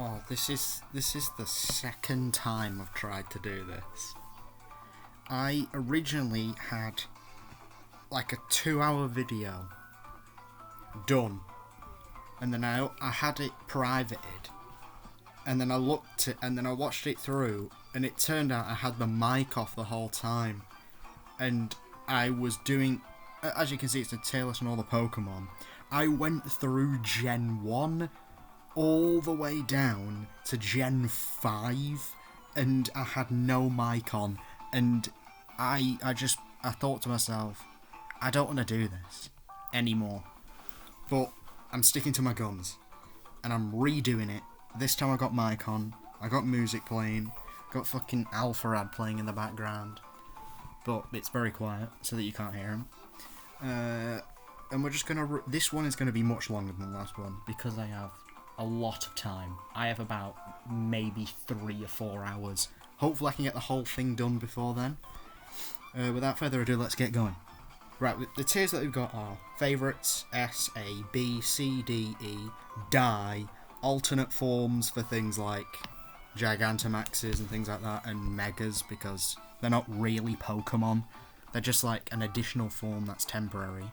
Oh, this is the second time I've tried to do this. I originally had like a 2-hour video done, and then I had it privated, and then I watched it through, and it turned out I had the mic off the whole time, and I was doing, as you can see, it's the tierlist and all the Pokemon. I went through Gen 1 all the way down to Gen 5, and I had no mic on, and I thought to myself, I don't want to do this anymore, but I'm sticking to my guns, and I'm redoing it. This time I got mic on, I got music playing, got fucking Alpharad playing in the background, but it's very quiet so that you can't hear him. And we're just gonna. This one is gonna be much longer than the last one because I have a lot of time. I have about maybe 3 or 4 hours. Hopefully I can get the whole thing done before then. Without further ado, let's get going. Right, the tiers that we've got are favourites, S, A, B, C, D, E, die, alternate forms for things like Gigantamaxes and things like that, and Megas, because they're not really Pokemon. They're just like an additional form that's temporary.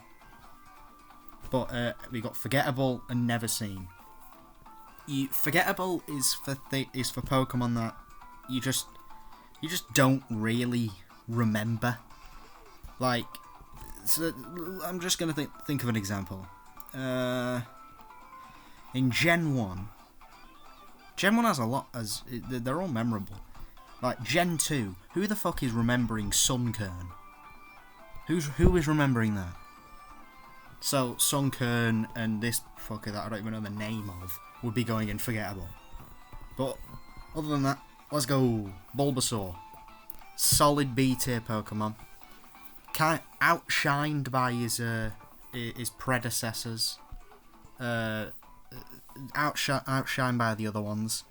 But we got forgettable and never seen. Forgettable is for Pokemon that you just don't really remember. Like, so I'm just gonna think of an example. In Gen 1 has a lot, they're all memorable. Like Gen 2, who the fuck is remembering Sunkern? Who is remembering that? So Sunkern and this fucker that I don't even know the name of would be going in forgettable. But other than that, let's go. Bulbasaur, solid B tier Pokemon. Outshined by his predecessors. Outshined by the other ones,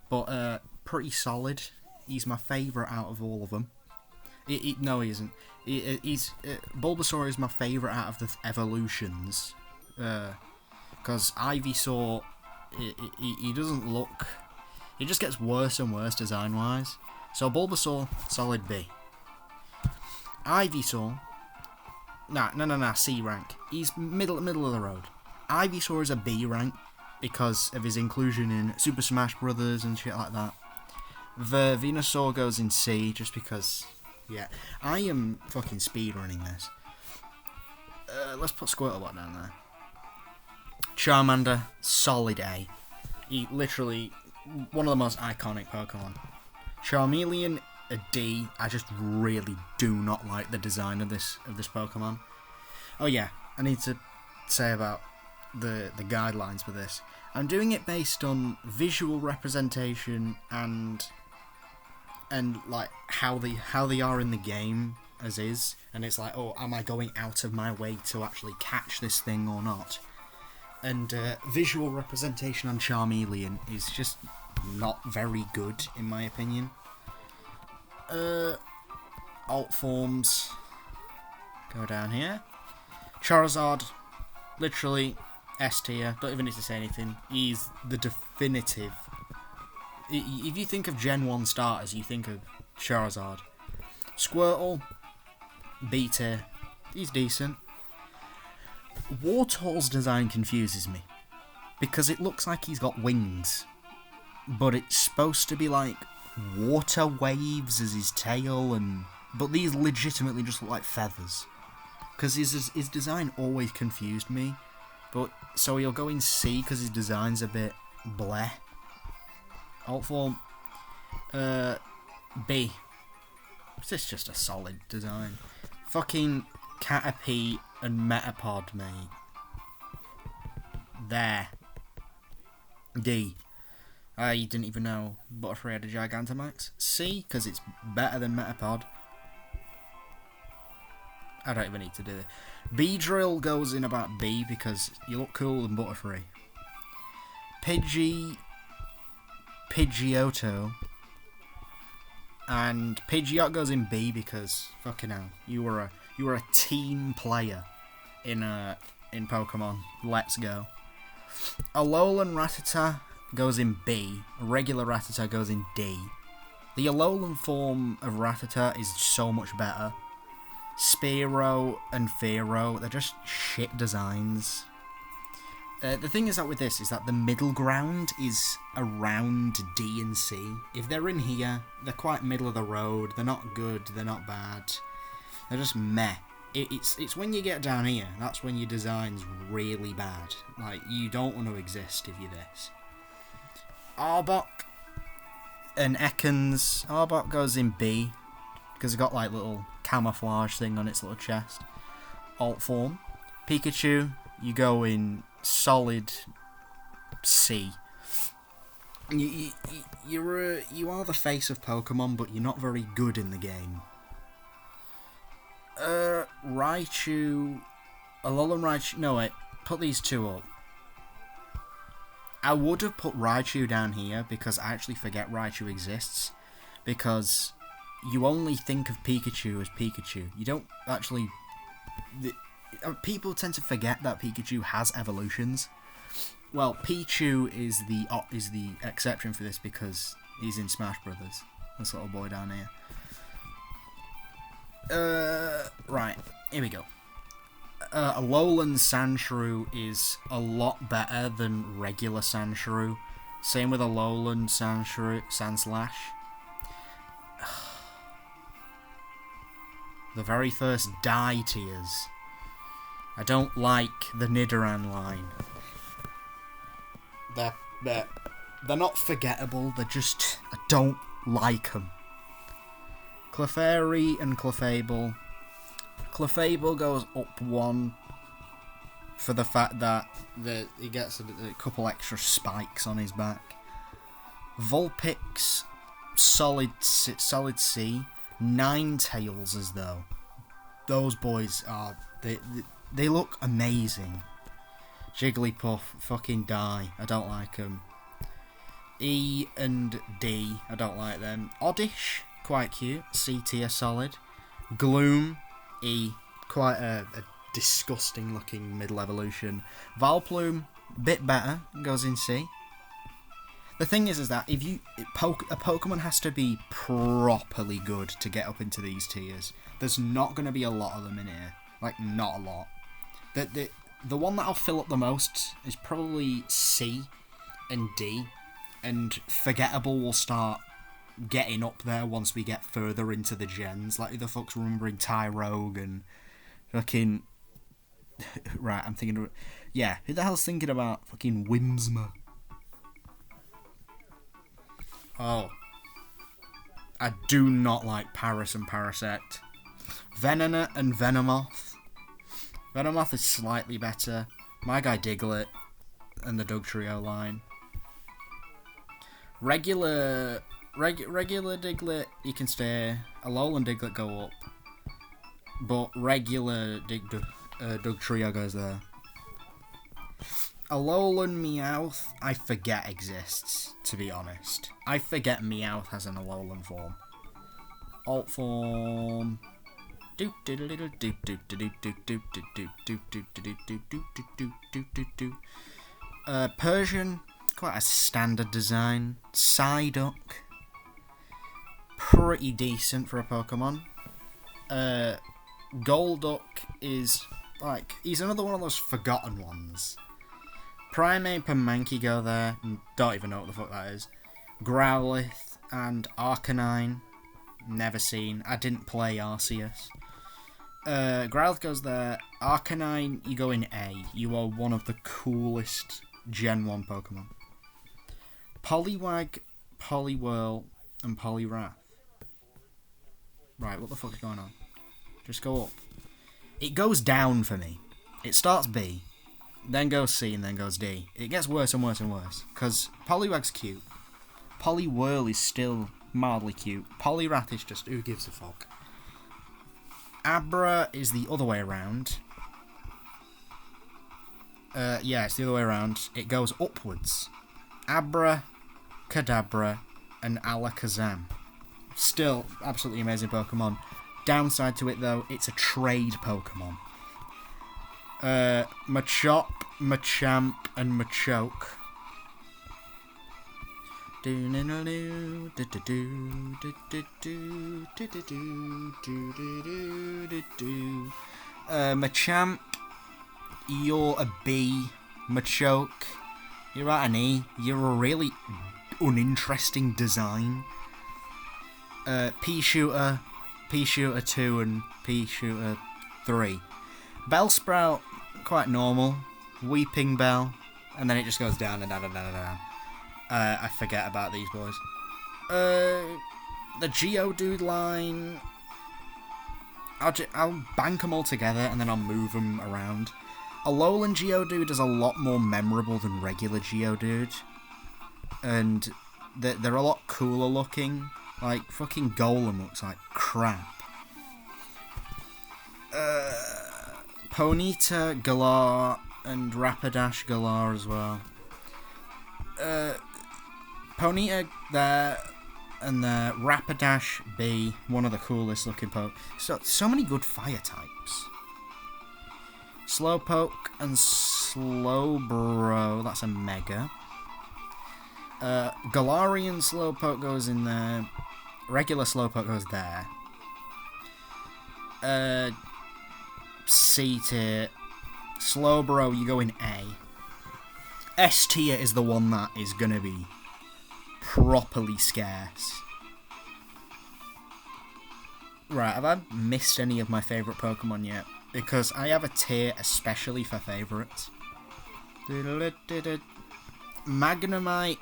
but pretty solid. He's my favourite out of all of them. No, he isn't. Bulbasaur is my favourite out of the evolutions, because Ivysaur, he doesn't look. He just gets worse and worse design wise. So Bulbasaur, solid B. Ivysaur, nah, C rank. He's middle of the road. Ivysaur is a B rank because of his inclusion in Super Smash Brothers and shit like that. The Venusaur goes in C just because, yeah, I am fucking speedrunning this. Let's put Squirtle down there. Charmander, solid A. He literally one of the most iconic Pokemon. Charmeleon, a D. I just really do not like the design of this Pokemon. Oh yeah, I need to say about the guidelines for this. I'm doing it based on visual representation and like how they are in the game as is, and it's like, oh, am I going out of my way to actually catch this thing or not? And visual representation on Charmeleon is just not very good in my opinion. Alt forms go down here. Charizard, literally S tier, don't even need to say anything. He's the definitive. If you think of Gen 1 starters, you think of Charizard. Squirtle, B tier. He's decent. Wartor's design confuses me, because it looks like he's got wings, but it's supposed to be like water waves as his tail, but these legitimately just look like feathers. Because his design always confused me. But so he'll go in C because his design's a bit bleh. Alt form, B. It's just a solid design. Fucking Caterpie and Metapod, mate. There. D. You didn't even know Butterfree had a Gigantamax. C, because it's better than Metapod. I don't even need to do it. Beedrill goes in about B because you look cool than Butterfree. Pidgeotto, and Pidgeot goes in B because fucking hell, you were a team player in Pokemon. Let's go. Alolan Rattata goes in B. Regular Rattata goes in D. The Alolan form of Rattata is so much better. Spearow and Fearow, they're just shit designs. The thing is that with this is that the middle ground is around D and C. If they're in here, they're quite middle of the road. They're not good, they're not bad. They're just meh. It's when you get down here, that's when your design's really bad. Like, you don't want to exist if you're this. Arbok and Ekans. Arbok goes in B, because it's got like little camouflage thing on its little chest. Alt form. Pikachu, you go in solid C. You are the face of Pokemon, but you're not very good in the game. Raichu, Alolan Raichu. No wait, put these two up. I would have put Raichu down here because I actually forget Raichu exists, because you only think of Pikachu as Pikachu. You don't actually. People tend to forget that Pikachu has evolutions. Well, Pichu is the exception for this because he's in Smash Brothers. This little boy down here. Right, here we go. Alolan Sandshrew is a lot better than regular Sandshrew. Same with Alolan Sandslash. The very first dye tiers. I don't like the Nidoran line. They're not forgettable, they're just... I don't like them. Clefairy and Clefable. Clefable goes up 1 for the fact that he gets a couple extra spikes on his back. Vulpix, solid C. Ninetales as though. Those boys are... They look amazing. Jigglypuff, fucking die. I don't like them. E and D, I don't like them. Oddish, quite cute. C tier, solid. Gloom, E, quite a disgusting looking middle evolution. Valplume, bit better, goes in C. The thing is that if a Pokemon has to be properly good to get up into these tiers. There's not going to be a lot of them in here. Like, not a lot. The one that I'll fill up the most is probably C and D, and Forgettable will start getting up there once we get further into the gens. Like, who the fuck's remembering Tyrogue and fucking... Right, I'm thinking of... Yeah, who the hell's thinking about fucking Whimsma? Oh. I do not like Paras and Parasect. Venonat and Venomoth. Venomoth is slightly better. My guy Diglett and the Dugtrio line. Regular Diglett, you can stay. Alolan Diglett go up. But regular Dugtrio goes there. Alolan Meowth, I forget exists, to be honest. I forget Meowth has an Alolan form. Alt form... Persian, quite a standard design. Psyduck, pretty decent for a Pokemon. Golduck is like, he's another one of those forgotten ones. Primeape and Mankey go there, don't even know what the fuck that is. Growlithe and Arcanine, never seen. I didn't play Arceus. Growlithe goes there. Arcanine, you go in A. You are one of the coolest Gen 1 Pokemon. Poliwag, Poliwhirl, and Poliwrath. Right, what the fuck is going on? Just go up. It goes down for me. It starts B, then goes C, and then goes D. It gets worse and worse and worse. Because Poliwag's cute. Poliwhirl is still mildly cute. Poliwrath is just, who gives a fuck? Abra is the other way around. Yeah, it's the other way around. It goes upwards. Abra, Kadabra, and Alakazam. Still, absolutely amazing Pokemon. Downside to it, though, it's a trade Pokemon. Machop, Machamp, and Machoke. Machamp, you're a B. Machoke, you're at an E. You're a really uninteresting design. P-Shooter 2 and P-Shooter 3. Bellsprout, quite normal. Weeping Bell, and then it just goes down and down and down and down. I forget about these boys. The Geodude line, I'll bank them all together and then I'll move them around. Alolan Geodude is a lot more memorable than regular Geodude, and they're a lot cooler looking. Like, fucking Golem looks like crap. Ponyta, Galar, and Rapidash Galar as well. Ponyta there, and the Rapidash B, one of the coolest looking so many good fire types. Slowpoke and Slowbro, that's a Mega. Galarian Slowpoke goes in there. Regular Slowpoke goes there. C tier. Slowbro, you go in A. S tier is the one that is gonna be properly scarce. Right, have I missed any of my favourite Pokemon yet? Because I have a tier especially for favourites. Magnemite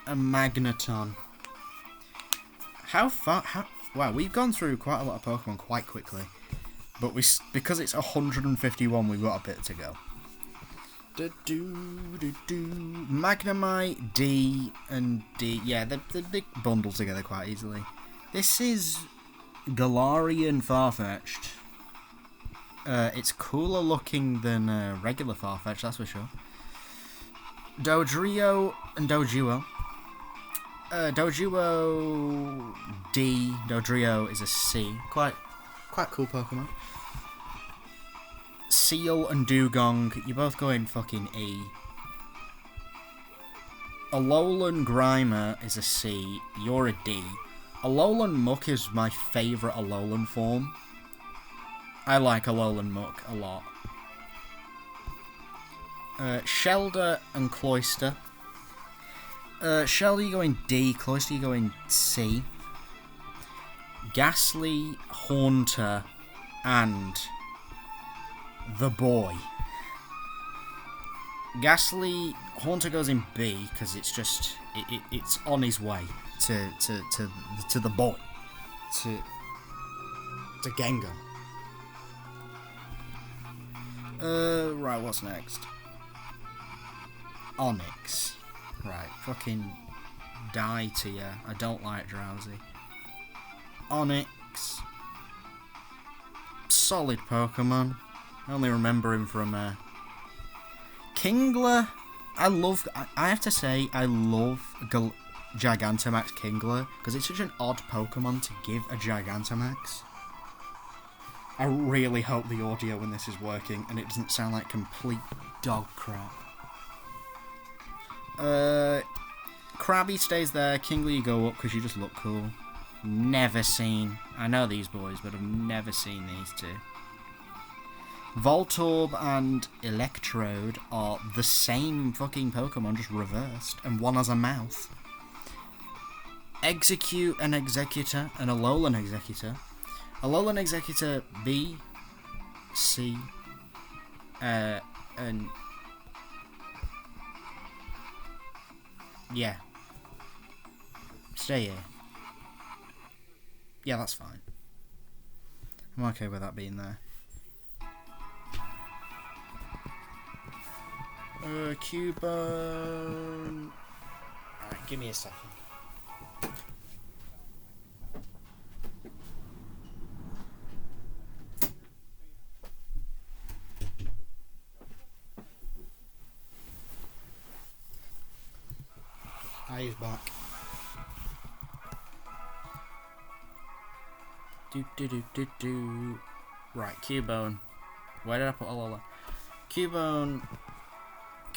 and Magneton. Wow, we've gone through quite a lot of Pokemon quite quickly. But because it's 151, we've got a bit to go. Magnemite, D, and D. Yeah, they bundle together quite easily. This is Galarian Farfetch'd. It's cooler looking than regular Farfetch'd, that's for sure. Dodrio and Doduo. Doduo D, Dodrio is a C. Quite cool Pokemon. Seal and Dugong, you both go in fucking E. Alolan Grimer is a C, you're a D. Alolan Muck is my favourite Alolan form. I like Alolan Muck a lot. Shelder and Cloyster. Shelder, you go in D. Cloyster, you go in C. Ghastly, Haunter, and the boy. Ghastly, Haunter goes in B because it's just it's on his way to the boy, to Gengar. Right, what's next? Onyx. Right, fucking die to ya. I don't like Drowsy. Onyx. Solid Pokemon. I only remember him from Kingler. I have to say, I love Gigantamax Kingler because it's such an odd Pokemon to give a Gigantamax. I really hope the audio in this is working and it doesn't sound like complete dog crap. Krabby stays there. Kingler, you go up because you just look cool. Never seen. I know these boys, but I've never seen these two. Voltorb and Electrode are the same fucking Pokemon, just reversed, and one has a mouth. Execute and Executor, and Alolan Executor. Alolan Executor B, C, and yeah. Stay here. Yeah, that's fine. I'm okay with that being there. Cubone. Alright, give me a second. He's back. Right, Cubone. Where did I put Alola? Cubone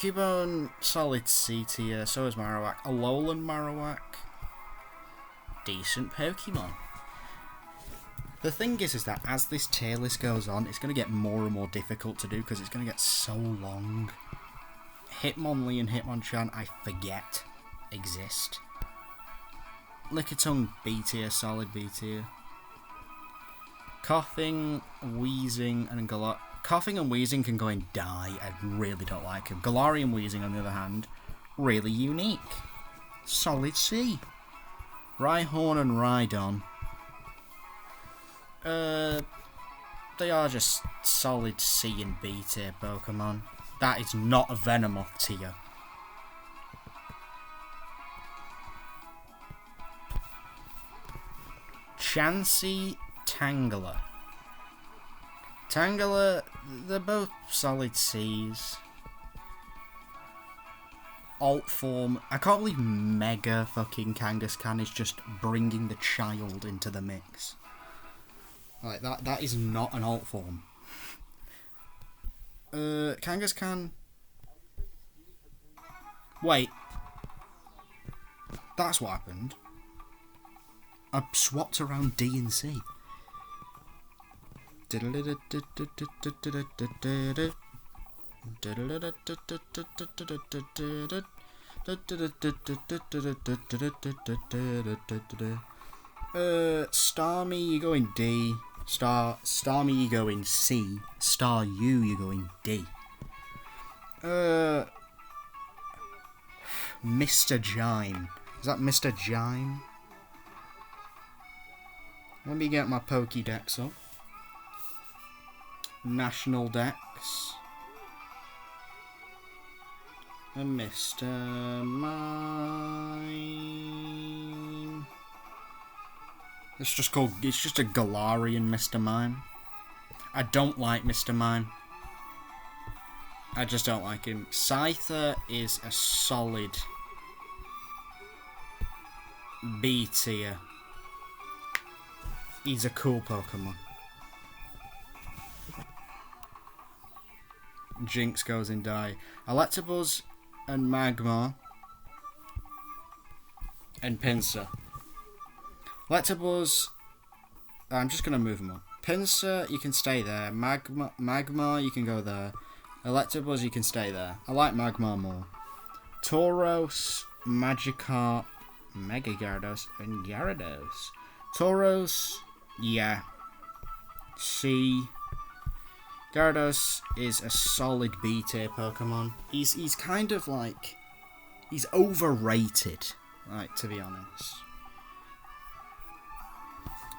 Cubone, solid C tier, so is Marowak. Alolan Marowak, decent Pokemon. The thing is that as this tier list goes on, it's going to get more and more difficult to do because it's going to get so long. Hitmonlee and Hitmonchan, I forget, exist. Lickitung, B tier, solid B tier. Coughing, Wheezing, and Coughing and Wheezing can go and die. I really don't like him. Galarian Wheezing, on the other hand, really unique. Solid C. Rhyhorn and Rhydon. They are just solid C and B tier Pokemon. That is not a Venomoth tier. Chansey, Tangela. Tangela, they're both solid C's. Alt form. I can't believe Mega fucking Kangaskhan is just bringing the child into the mix. Like, that is not an alt form. Kangaskhan. Wait. That's what happened. I swapped around D and C. Starmie, you go in D. Starmie, you go in C. Staryu, you go in D. Mr. Jime. Is that Mr. Jime? Let me get my Pokédex up. National Dex. And Mr. Mime. It's just a Galarian Mr. Mime. I don't like Mr. Mime. I just don't like him. Scyther is a solid B tier. He's a cool Pokemon. Jinx goes in die. Electabuzz and Magmar and Pinsir. Electabuzz, I'm just going to move them up. Pinsir, you can stay there. Magmar, you can go there. Electabuzz, you can stay there. I like Magmar more. Tauros, Magikarp, Mega Gyarados, and Gyarados. Tauros, yeah. C. Gyarados is a solid B tier Pokemon. He's kind of like, he's overrated, like, to be honest.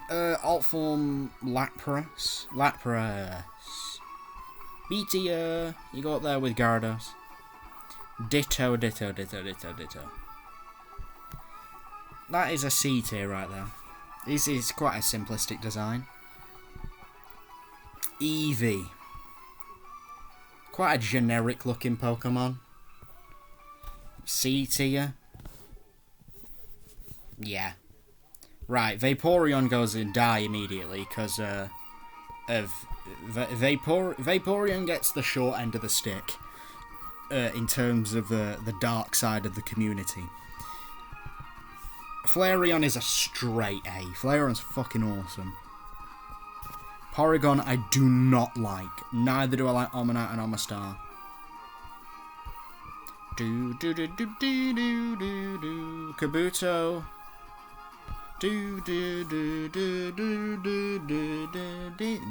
Alt form Lapras. B tier. You go up there with Gyarados. Ditto. That is a C tier right there. It's quite a simplistic design. Eevee. Quite a generic looking Pokemon. C tier. Yeah. Right, Vaporeon goes in die immediately because of Vaporeon gets the short end of the stick in terms of the dark side of the community. Flareon is a straight A. Flareon's fucking awesome. Porygon I do not like. Neither do I like Omanite and Omastar. Kabuto.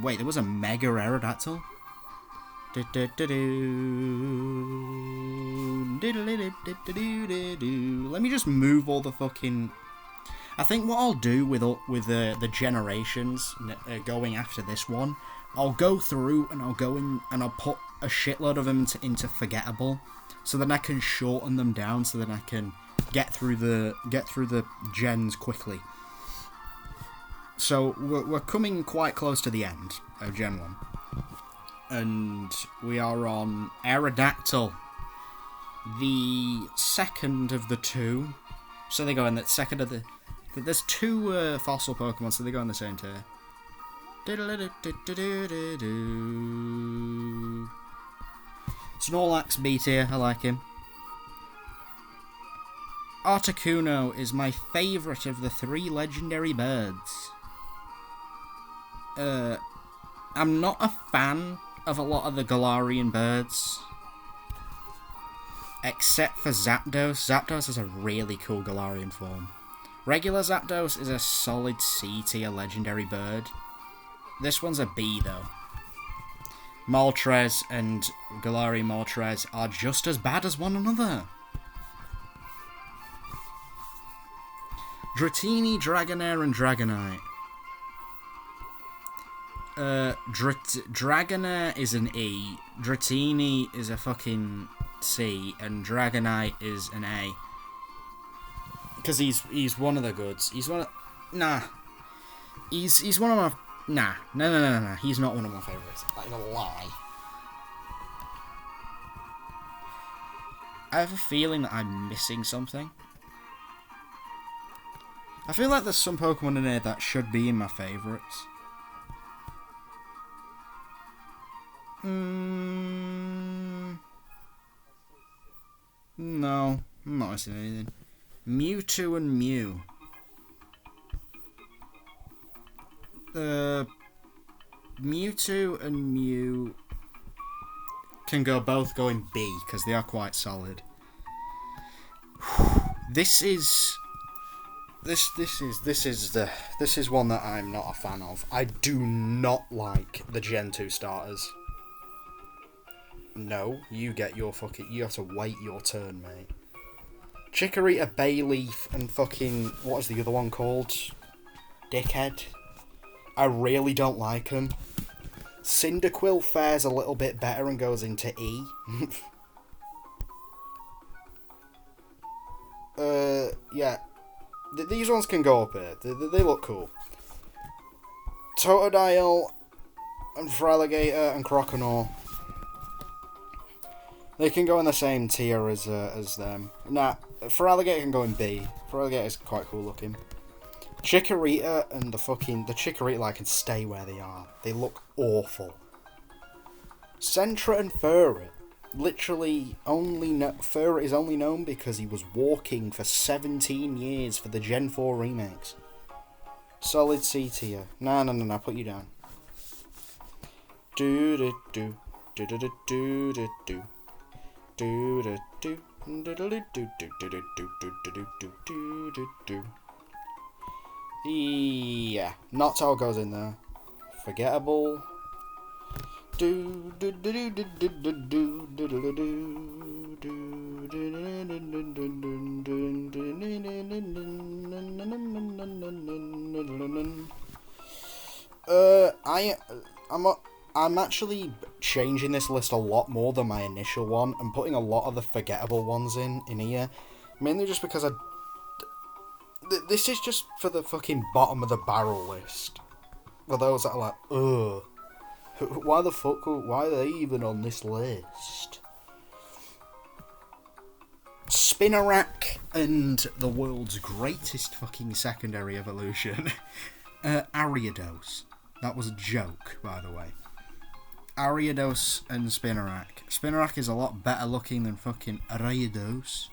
Wait, there was a Mega Aerodactyl? Let me just move all the fucking... I think what I'll do with the generations going after this one, I'll go through and I'll go in and I'll put a shitload of them into forgettable, so then I can shorten them down, so then I can get through the gens quickly. So we're coming quite close to the end of Gen 1, and we are on Aerodactyl, the second of the two. So they go in the second of the. There's two fossil Pokemon, so they go in the same tier. Snorlax B tier, I like him. Articuno is my favourite of the 3 legendary birds. I'm not a fan of a lot of the Galarian birds. Except for Zapdos. Zapdos is a really cool Galarian form. Regular Zapdos is a solid C tier legendary bird. This one's a B though. Moltres and Galarian Moltres are just as bad as one another. Dratini, Dragonair, and Dragonite. Dragonair is an E, Dratini is a fucking C, and Dragonite is an A. Because he's one of the goods. He's one of... Nah. He's one of my... Nah. No. He's not one of my favourites. That is a lie. I have a feeling that I'm missing something. I feel like there's some Pokemon in here that should be in my favourites. No, I'm not missing anything. Mewtwo and Mew. Mewtwo and Mew can both go in B because they are quite solid. This is one that I'm not a fan of. I do not like the Gen 2 starters. No, you have to wait your turn, mate. Chikorita, Bayleaf, and fucking, what is the other one called? Dickhead. I really don't like them. Cyndaquil fares a little bit better and goes into E. Yeah. These ones can go up here. They look cool. Totodile, and Feraligatr, and Croconaw. They can go in the same tier as them. Nah, Feraligatr can go in B. Feraligatr is quite cool looking. Chikorita and the Chikorita can stay where they are. They look awful. Sentra and Furret. Literally, Furret is only known because he was walking for 17 years for the Gen 4 remakes. Solid C tier. No, put you down. Do-do-do. Do-do-do-do-do-do. Do-do-do. Do-do-do-do-do-do-do-do-do-do-do. Yeah, not all goes in there. Forgettable. I'm actually changing this list a lot more than my initial one and putting a lot of the forgettable ones in here, mainly just because this is just for the fucking bottom of the barrel list. For those that are like, ugh, why are they even on this list? Spinarak and the world's greatest fucking secondary evolution, Ariados. That was a joke, by the way. Ariados and Spinarak. Spinarak is a lot better looking than fucking Ariados.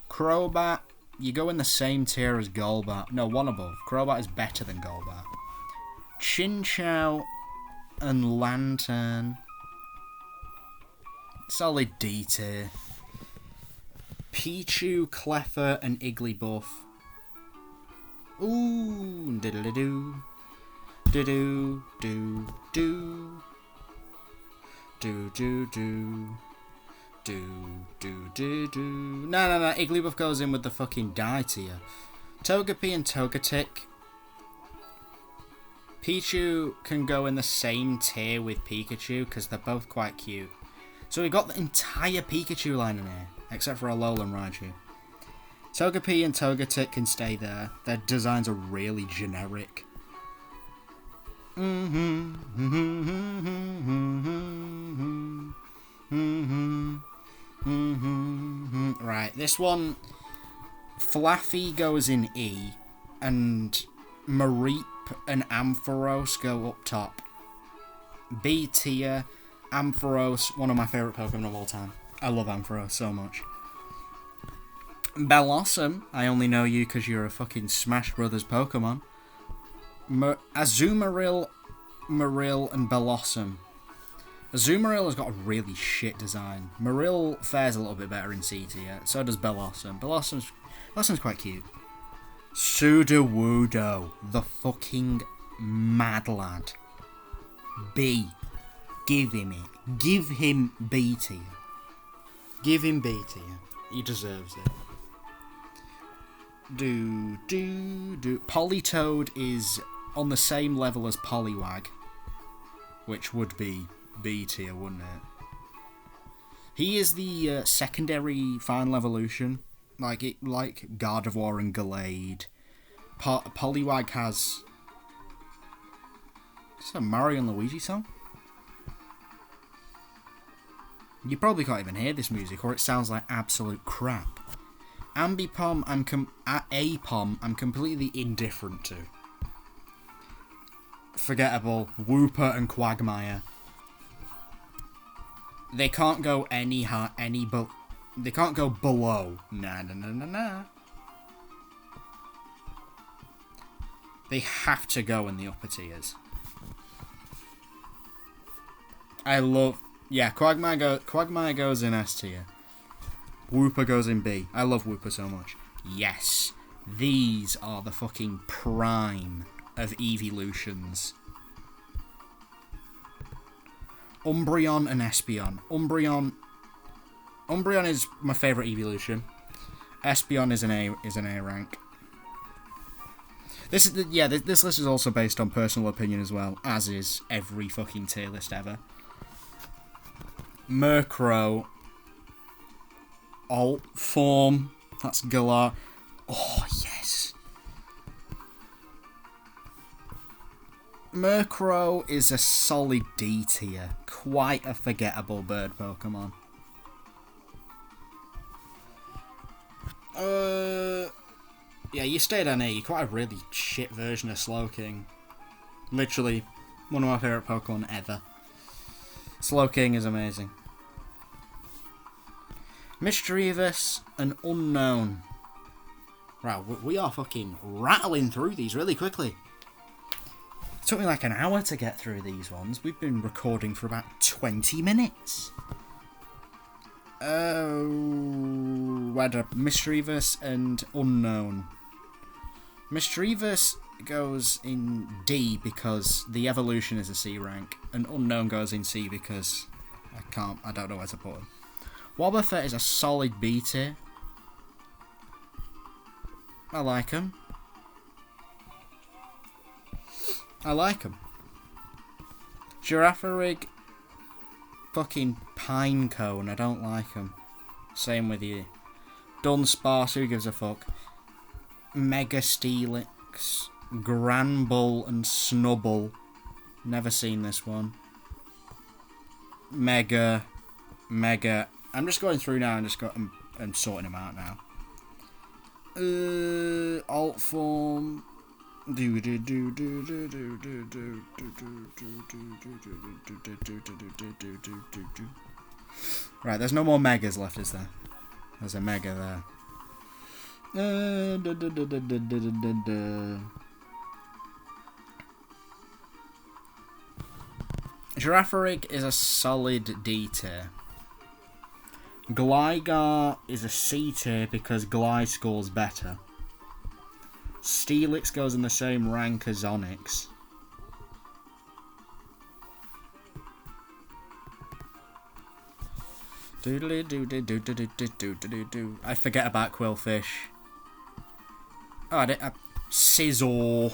Crobat. You go in the same tier as Golbat. No, one above. Crobat is better than Golbat. Chinchou and Lantern. Solid D tier. Pichu, Cleffa, and Igglybuff. Ooh, diddle-doo. Do-do-do-do. Do-do-do. Do-do-do-do. No. Igglybuff goes in with the fucking die tier. Togepi and Togetic. Pichu can go in the same tier with Pikachu because they're both quite cute. So we've got the entire Pikachu line in here, except for Alolan Raichu. Togepi and Togetic can stay there. Their designs are really generic. Right, this one, Flaffy goes in E, and Mareep and Ampharos go up top. B tier, Ampharos, one of my favourite Pokemon of all time. I love Ampharos so much. Bellossom, I only know you because you're a fucking Smash Brothers Pokemon. Azumarill, Marill, and Bellossom. Azumarill has got a really shit design. Marill fares a little bit better in C tier. So does Bellossom. Bellossom's quite cute. Sudowoodo, the fucking mad lad. B. Give him it. Give him B tier. Give him B tier. He deserves it. Politoed is on the same level as Poliwag, which would be B tier, wouldn't it? He is the secondary final evolution, like Gardevoir and Gallade. Poliwag has. Is that a Mario and Luigi song? You probably can't even hear this music, or it sounds like absolute crap. Ambipom, Apom, I'm completely indifferent to. Forgettable. Wooper and Quagmire. They can't go they can't go below. Nah. They have to go in the upper tiers. Quagmire goes in S tier. Wooper goes in B. I love Wooper so much. Yes, these are the fucking prime of evolutions. Umbreon and Espeon. Umbreon is my favourite evolution. Espeon is an A rank. This list is also based on personal opinion as well, as is every fucking tier list ever. Murkrow. Alt form. That's Galar. Oh, yes. Murkrow is a solid D tier. Quite a forgettable bird Pokemon. Yeah, you stayed on A. You're quite a really shit version of Slowking. Literally, one of my favourite Pokemon ever. Slowking is amazing. Mischievous and Unknown. Wow, we are fucking rattling through these really quickly. It took me like an hour to get through these ones. We've been recording for about 20 minutes. Mischievous and Unknown. Mischievous goes in D because the evolution is a C rank, and Unknown goes in C because I don't know where to put him. Wobbuffet is a solid B tier. I like him. Girafarig, fucking Pinecone, I don't like him. Same with you. Dunsparce, who gives a fuck? Mega Steelix, Granbull and Snubbull. Never seen this one. Mega. I'm just going through now and I'm sorting them out now. Alt form. Right, there's no more megas left, is there? There's a mega there. Girafarig is a solid D tier. Gligar is a C tier because Gliscor's better. Steelix goes in the same rank as Onix. I forget about Quillfish. Oh, I did. Scizor.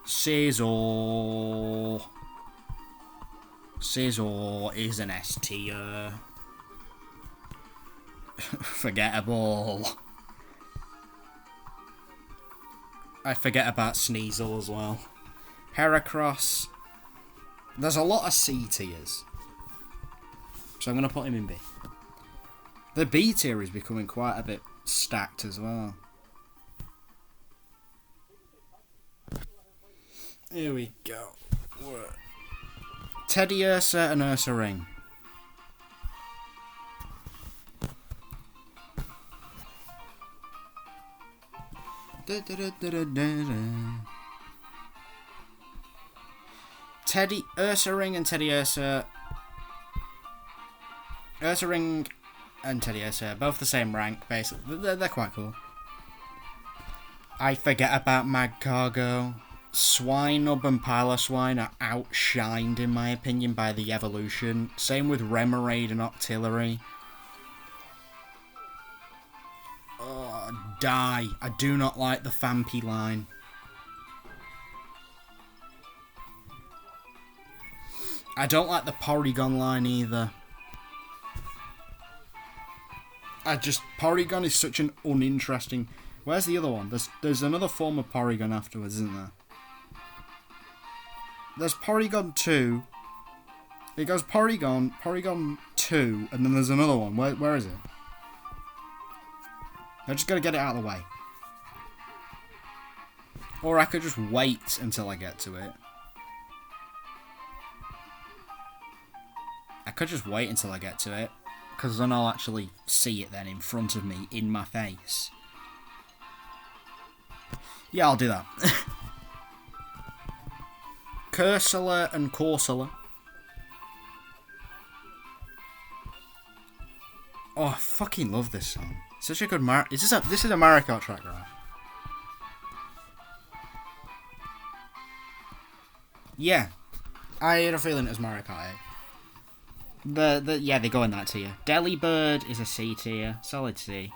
Scizor is an S tier. Forgettable. I forget about Sneasel as well. Heracross. There's a lot of C tiers, so I'm going to put him in B. The B tier is becoming quite a bit stacked as well. Here we go. Teddy Ursa and Ursa Ring. Teddy Ursa Ring and Teddy Ursa. Ursa Ring and Teddy Ursa, both the same rank, basically. They're quite cool. I forget about Mag Cargo. Swinub and Piloswine are outshined, in my opinion, by the evolution. Same with Remoraid and Octillery. Oh, die. I do not like the Fampi line. I don't like the Porygon line either. Porygon is such an uninteresting... Where's the other one? There's another form of Porygon afterwards, isn't there? There's Porygon 2. It goes Porygon 2, and then there's another one. Where is it? I just gotta get it out of the way. Or I could just wait until I get to it. I could just wait until I get to it, because then I'll actually see it then in front of me, in my face. Yeah, I'll do that. Cursula and Corsola. Oh, I fucking love this song. Such a good this is a Mario Kart track, right? Yeah. I had a feeling it was Mario Kart 8. Yeah, they go in that tier. Delibird is a C tier. Solid C.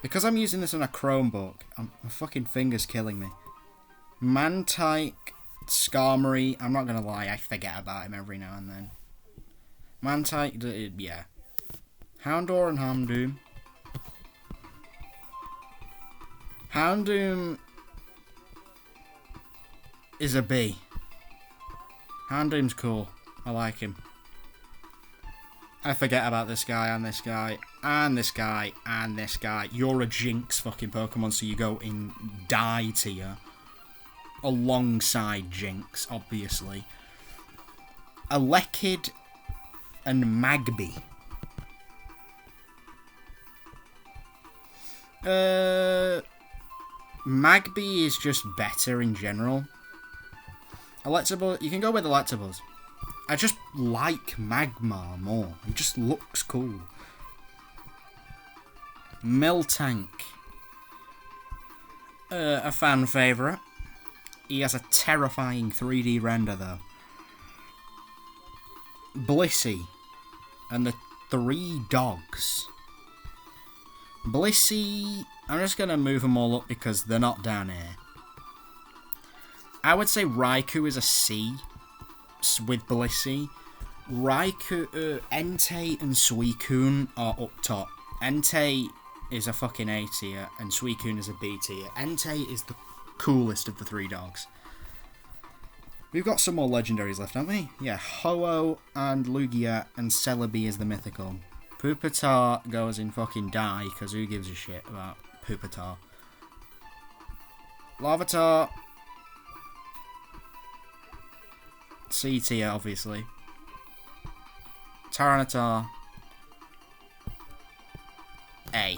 Because I'm using this on a Chromebook, my fucking finger's killing me. Mantike, Skarmory, I'm not gonna lie, I forget about him every now and then. Mantike, yeah. Houndour and Houndoom. Houndoom is a B. Houndoom's cool. I like him. I forget about this guy and this guy and this guy and this guy. You're a Jinx fucking Pokemon, so you go in Die tier. Alongside Jinx, obviously. Elekid and Magby. Magby is just better in general. Electabuzz, you can go with Electabuzz. I just like Magmar more. It just looks cool. Miltank. A fan favourite. He has a terrifying 3D render though. Blissey. And the 3 dogs. Blissey, I'm just going to move them all up because they're not down here. I would say Raikou is a C with Blissey. Raikou, Entei and Suicune are up top. Entei is a fucking A tier and Suicune is a B tier. Entei is the coolest of the 3 dogs. We've got some more legendaries left, haven't we? Yeah, Ho-Oh and Lugia and Celebi is the mythical. Pupitar goes in fucking Die, because who gives a shit about Pupitar? Larvitar. C tier, obviously. Tyranitar. A.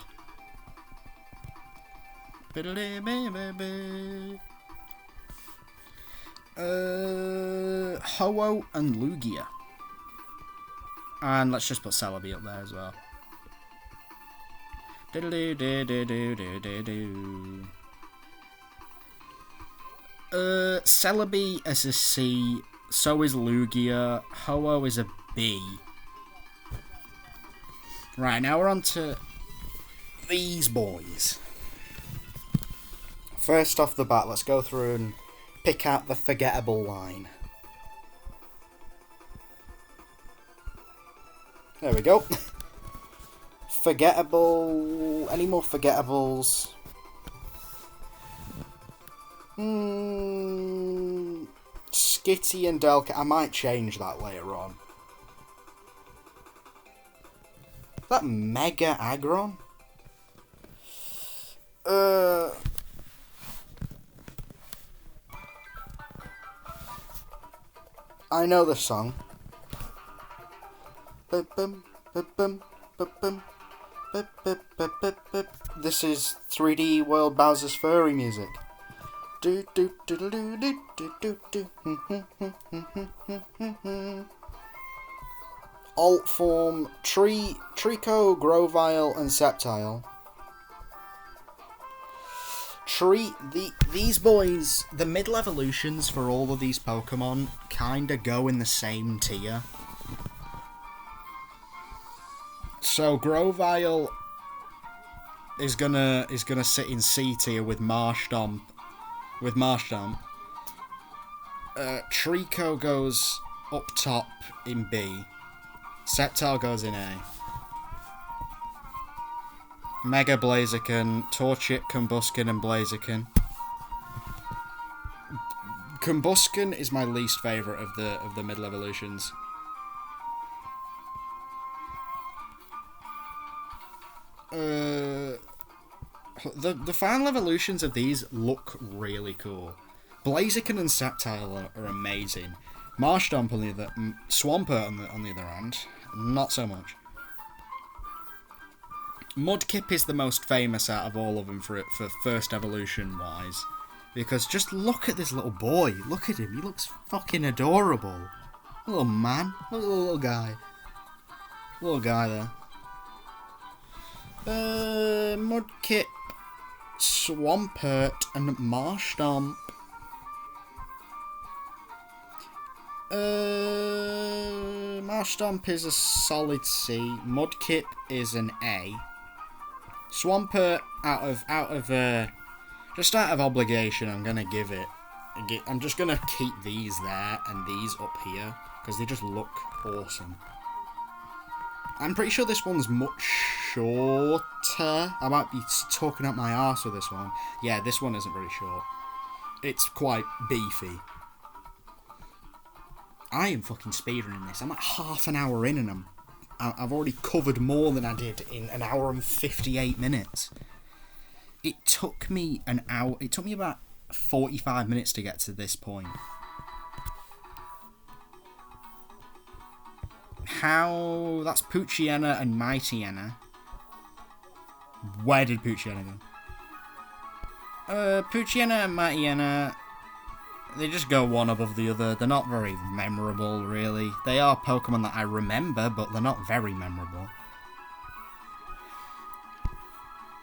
Ho-Oh and Lugia. And let's just put Celebi up there as well. Celebi is a C, so is Lugia. Ho-Oh is a B. Right, now we're on to these boys. First off the bat, let's go through and pick out the forgettable line. There we go. Forgettable... Any more forgettables? Skitty and Delca. I might change that later on. Is that Mega Aggron? I know this song. This is 3D World Bowser's Furry music. Alt form Trico, Grovyle, and Sceptile. These boys, the middle evolutions for all of these Pokemon kinda go in the same tier. So Grovyle is gonna sit in C tier with Marshtomp. Trico goes up top in B. Sceptile goes in A. Mega Blaziken, Torchic, Combusken, and Blaziken. Combusken is my least favourite of the middle evolutions. The final evolutions of these look really cool. Blaziken and Sceptile are amazing. Marshtomp on the other, Swampert on the other hand, not so much. Mudkip is the most famous out of all of them for first evolution wise, because just look at this little boy. Look at him. He looks fucking adorable. Little man. Look at the little guy. Little guy there. Mudkip, Swampert, and Marshtomp. Marshtomp is a solid C. Mudkip is an A. Swampert, out of obligation, I'm gonna give it. I'm just gonna keep these there and these up here because they just look awesome. I'm pretty sure this one's much shorter. I might be talking up my arse with this one. Yeah, this one isn't very short. It's quite beefy. I am fucking speedrunning this. I'm like half an hour in and I've already covered more than I did in an hour and 58 minutes. It took me an hour. It took me about 45 minutes to get to this point. How? That's Poochyena and Mightyena. Where did Poochyena go? Poochyena and Mightyena, they just go one above the other. They're not very memorable, really. They are Pokemon that I remember, but they're not very memorable.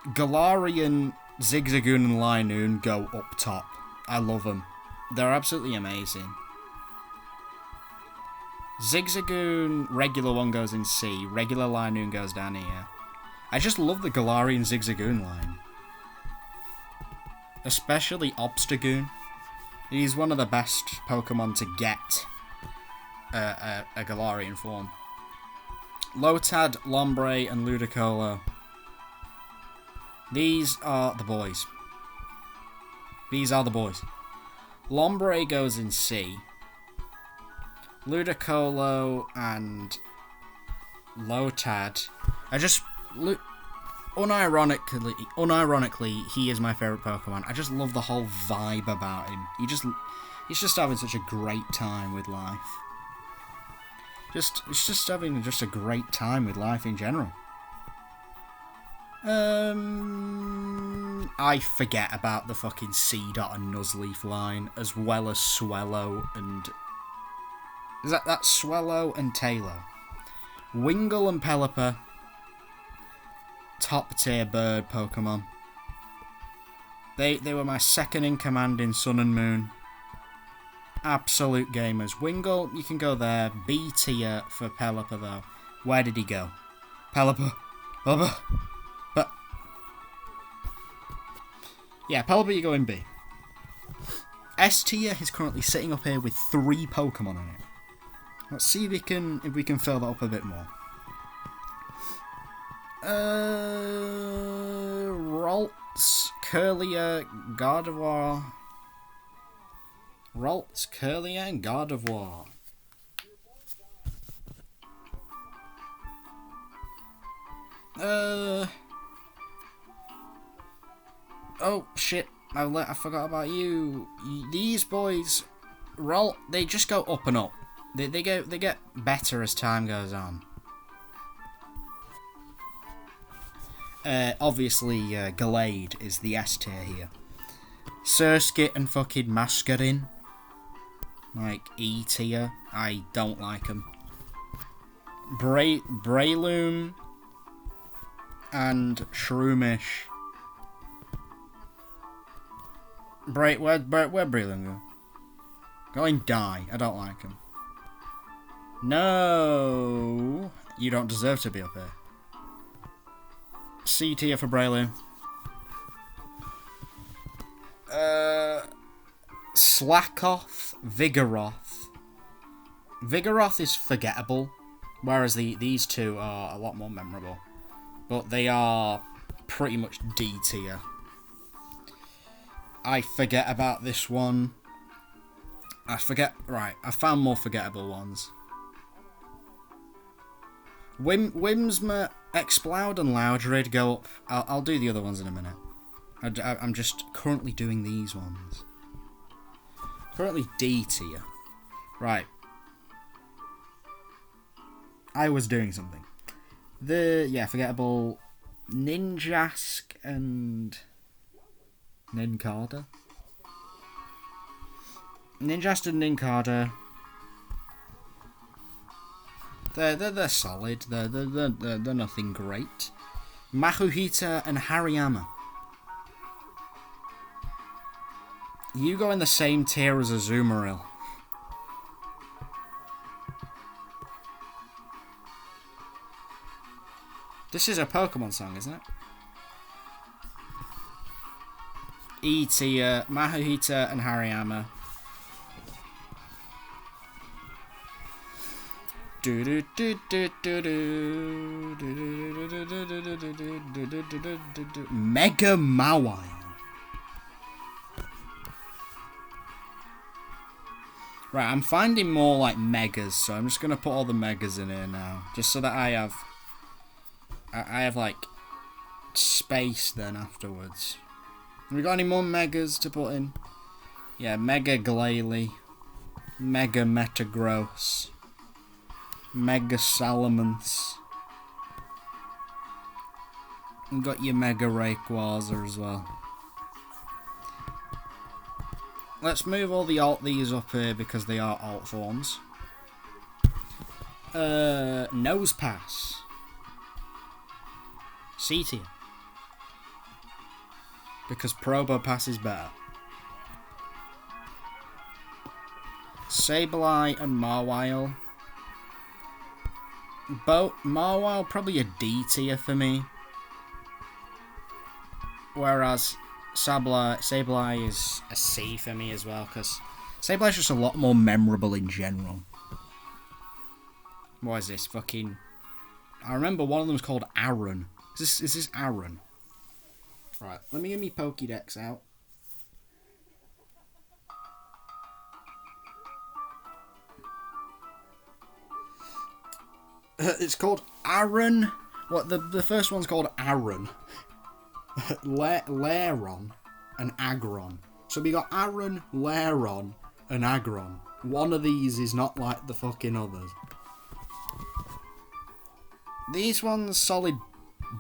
Galarian, Zigzagoon, and Linoon go up top. I love them. They're absolutely amazing. Zigzagoon, regular one goes in C. Regular Linoon goes down here. I just love the Galarian Zigzagoon line. Especially Obstagoon. He's one of the best Pokemon to get a Galarian form. Lotad, Lombre, and Ludicolo. These are the boys. These are the boys. Lombre goes in C. Ludicolo and Lotad. Unironically, he is my favourite Pokemon. I just love the whole vibe about him. He's just having such a great time with life. He's just having a great time with life in general. I forget about the fucking C-Dot and Nuzleaf line, as well as Swellow and... Is that's Swellow and Taylor. Wingull and Pelipper. Top tier bird Pokemon. They were my second in command in Sun and Moon. Absolute gamers. Wingull, you can go there. B tier for Pelipper though. Where did he go? Pelipper. But yeah, Pelipper, you go in B. S tier is currently sitting up here with 3 Pokemon on it. Let's see if we can fill that up a bit more. Ralts, Curlier, Gardevoir. Ralts, Curlier, and Gardevoir. Oh shit! I forgot about you. These boys, they just go up and up. They get better as time goes on. Obviously, Gallade is the S tier here. Surskit and fucking Mascarin, like E tier. I don't like them. Breloom and Shroomish. Where'd Breloom go? Go and die. I don't like him. No, you don't deserve to be up here. C tier for Breloom. Slackoff, Vigoroth. Vigoroth is forgettable, whereas these two are a lot more memorable. But they are pretty much D tier. I forget about this one. I found more forgettable ones. Whimsma, Exploud and Loudred go up. I'll do the other ones in a minute. I'm just currently doing these ones. Currently D tier. Right. I was doing something. Forgettable Ninjask and Nincada. Ninjask and Nincada. They're solid. They're nothing great. Makuhita and Hariyama. You go in the same tier as Azumarill. This is a Pokemon song, isn't it? E tier, Makuhita and Hariyama. Mega Mawile. Right, I'm finding more like megas, so I'm just gonna put all the megas in here now, just so that I have like space then afterwards. Have we got any more megas to put in? Yeah, Mega Glalie, Mega Metagross, Mega Salamence. And got your Mega Rayquaza as well. Let's move all these up here because they are alt forms. Nose Pass. C tier. Because Probopass is better. Sableye and Mawile. Mawile probably a D tier for me. Whereas Sableye is a C for me as well, because Sableye is just a lot more memorable in general. What is this? Fucking... I remember one of them was called Aaron. Is this Aaron? Right, let me get my Pokédex out. It's called Aaron. What, the first one's called Aaron. Lairon and Aggron. So we got Aaron, Lairon and Aggron. One of these is not like the fucking others. These ones solid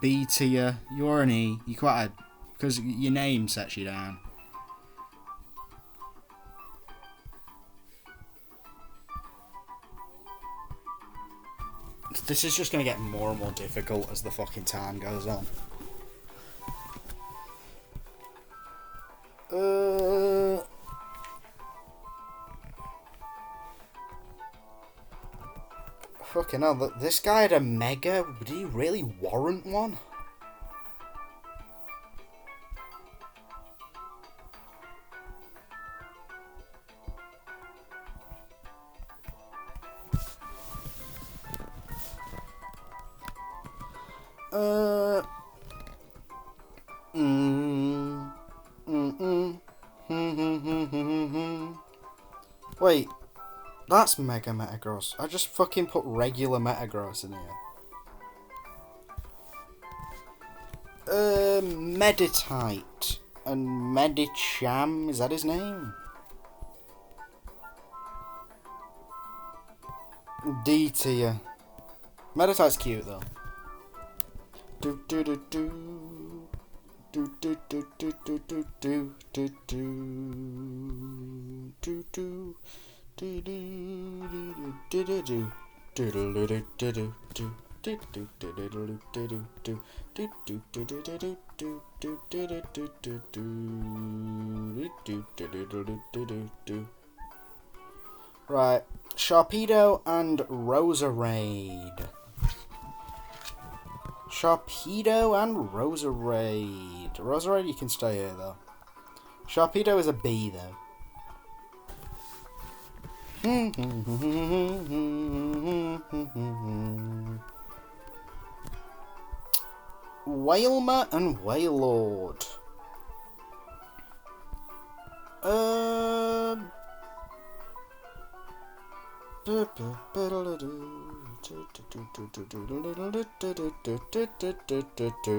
B tier. You're an E. You're quite a... because your name sets you down. This is just going to get more and more difficult as the fucking time goes on. Fucking hell, this guy had a Mega. Did he really warrant one? Wait, that's Mega Metagross. I just fucking put regular Metagross in here. Meditite and Medicham, is that his name? D tier. Meditite's cute though. Do do do do. Do do do do do do do do do do do do do do. Right, Sharpedo and Roserade. Sharpedo and Roserade. Roserade, you can stay here though. Sharpedo is a B though. Wailmer and Wailord.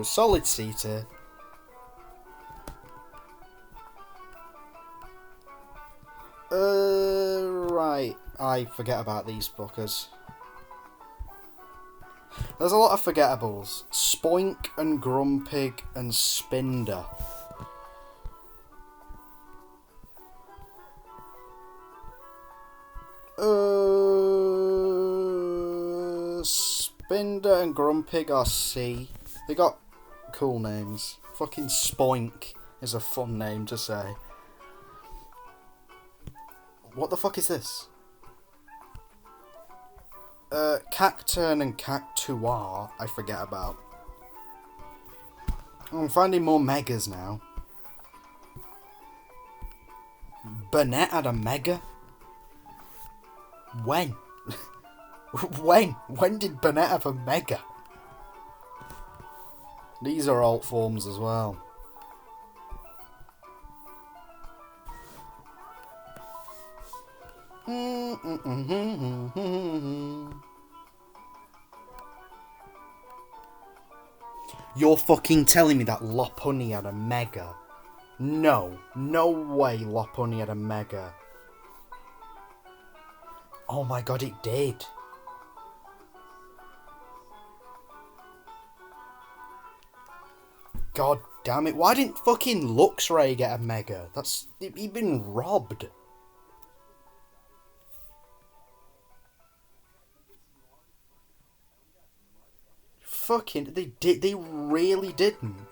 Solid C tier. Right. I forget about these fuckers. There's a lot of forgettables. Spoink and Grumpig and Spinder. Spinder and Grumpig are C. They got cool names. Fucking Spoink is a fun name to say. What the fuck is this? Cacturn and Cactuar, I forget about. I'm finding more megas now. Burnett had a mega? When? When did Burnett have a mega? These are alt forms as well. You're fucking telling me that Lopunny had a mega? No. No way Lopunny had a mega. Oh my god, it did. God damn it. Why didn't fucking Luxray get a mega? He'd been robbed. Fucking, they really didn't.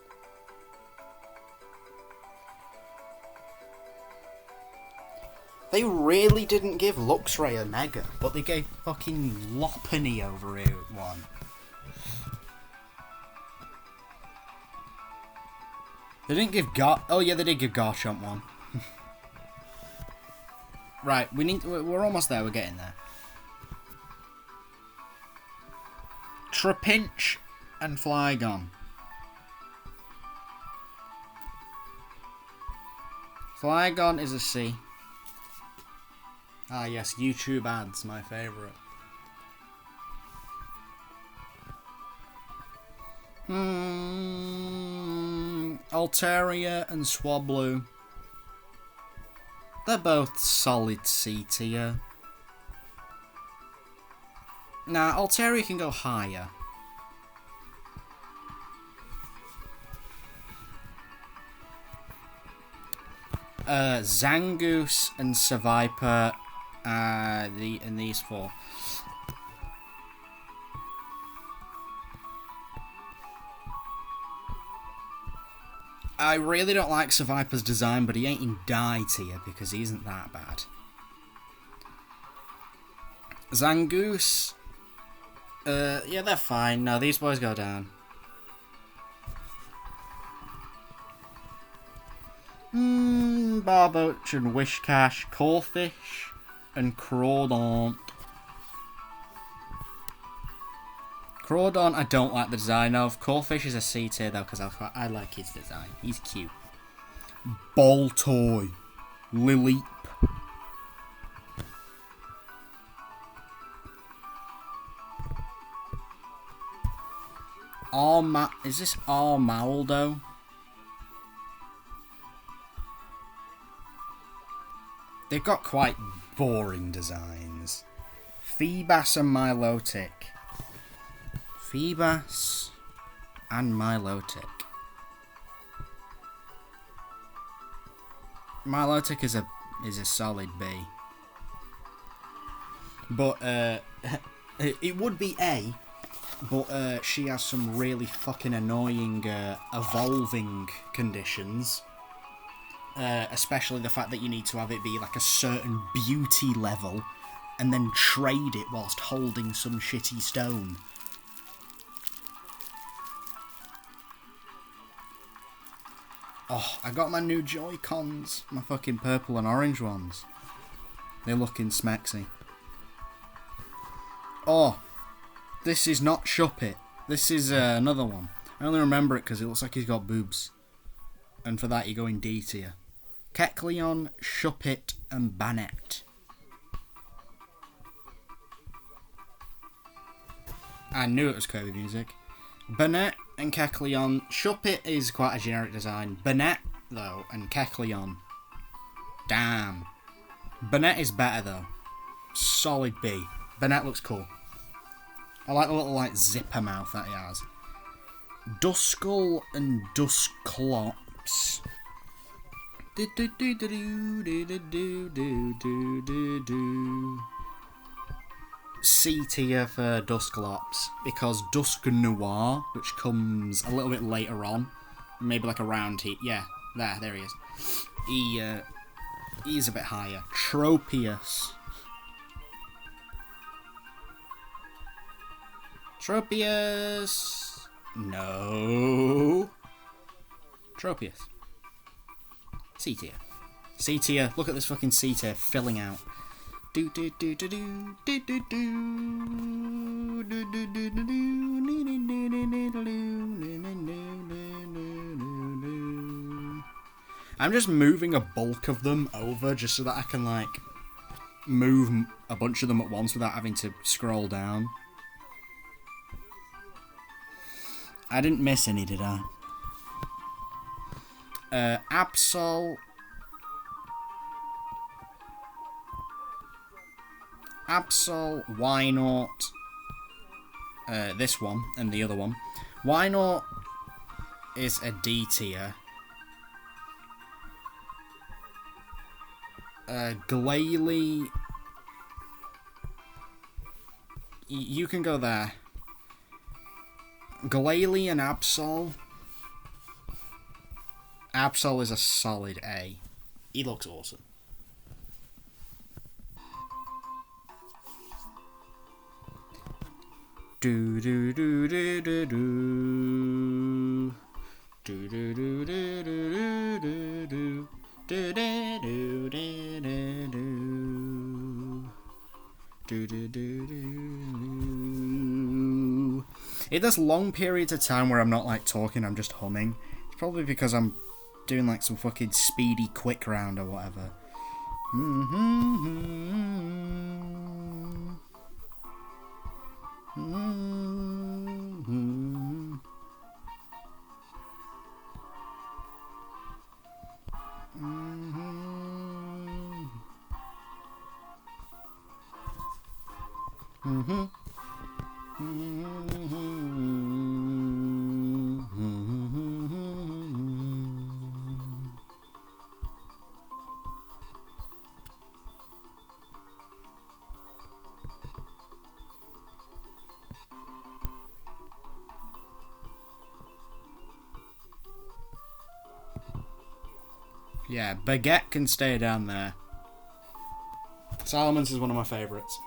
They really didn't give Luxray a mega, but they gave fucking Lopunny over here one. They didn't give oh yeah, they did give Garchomp one. Right, we're almost there, we're getting there. Trapinch and Flygon. Flygon is a C. Ah yes, YouTube ads, my favourite. Altaria and Swablu. They're both solid C tier. Nah, Altaria can go higher. Zangoose and Seviper, and these four. I really don't like Seviper's design, but he ain't in die tier because he isn't that bad. Zangoose, yeah, they're fine. No, these boys go down. Barboach and Wishcash, Corphish and Crawdaunt. Crawdaunt I don't like the design of. Corphish is a C tier though because I like his design. He's cute. Baltoy. Lileep. Is this Armaldo? They've got quite boring designs. Feebas and Milotic. Feebas and Milotic. Milotic is a solid B. But it would be A, but she has some really fucking annoying evolving conditions. Especially the fact that you need to have it be like a certain beauty level and then trade it whilst holding some shitty stone. Oh, I got my new Joy-Cons. My fucking purple and orange ones. They're looking smexy. Oh, this is not Shuppet. This is another one. I only remember it because it looks like he's got boobs. And for that you go in D tier. Kecleon, Shuppet and Banette. I knew it was Kirby music. Banette and Kecleon. Shuppet is quite a generic design. Banette, though, and Kecleon. Damn. Banette is better, though. Solid B. Banette looks cool. I like the little, like, zipper mouth that he has. Duskull and Dusclops. C tier for Dusclops, because Dusk Noir, which comes a little bit later on, maybe like around here. Yeah, there he is. He's a bit higher. Tropius. No. Tropius. C tier. C tier. Look at this fucking C tier filling out. I'm just moving a bulk of them over just so that I can, like, move a bunch of them at once without having to scroll down. I didn't miss any, did I? Absol, Wynaut, this one, and the other one. Wynaut is a D tier. Glalie, you can go there. Glalie and Absol. Absol is a solid A. He looks awesome. Do do do do do do. Do do do do do do do. Do do do do do. Do do do do. There's long periods of time where I'm not, like, talking, I'm just humming. It's probably because I'm doing, like, some fucking speedy quick round or whatever. Yeah, Baguette can stay down there. Salamence is one of my favourites.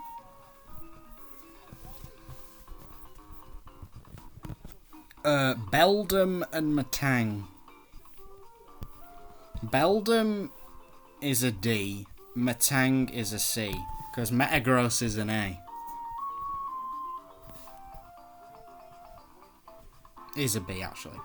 Beldum and Matang. Beldum is a D. Matang is a C. Because Metagross is an A. Is a B, actually.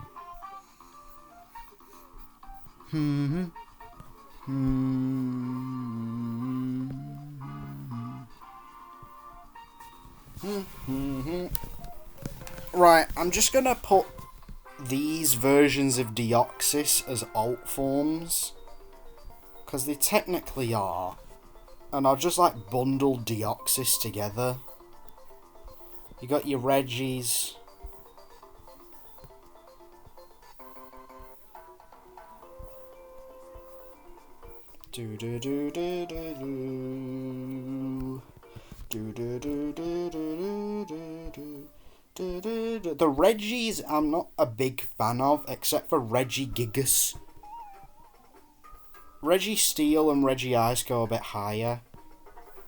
Right, I'm just gonna put these versions of Deoxys as alt forms, because they technically are. And I'll just like bundle Deoxys together. You got your Reggies. Do do do do do do. Do do do do do do do. The Reggies I'm not a big fan of, except for Reggie Gigas. Reggie Steel and Reggie Ice go a bit higher.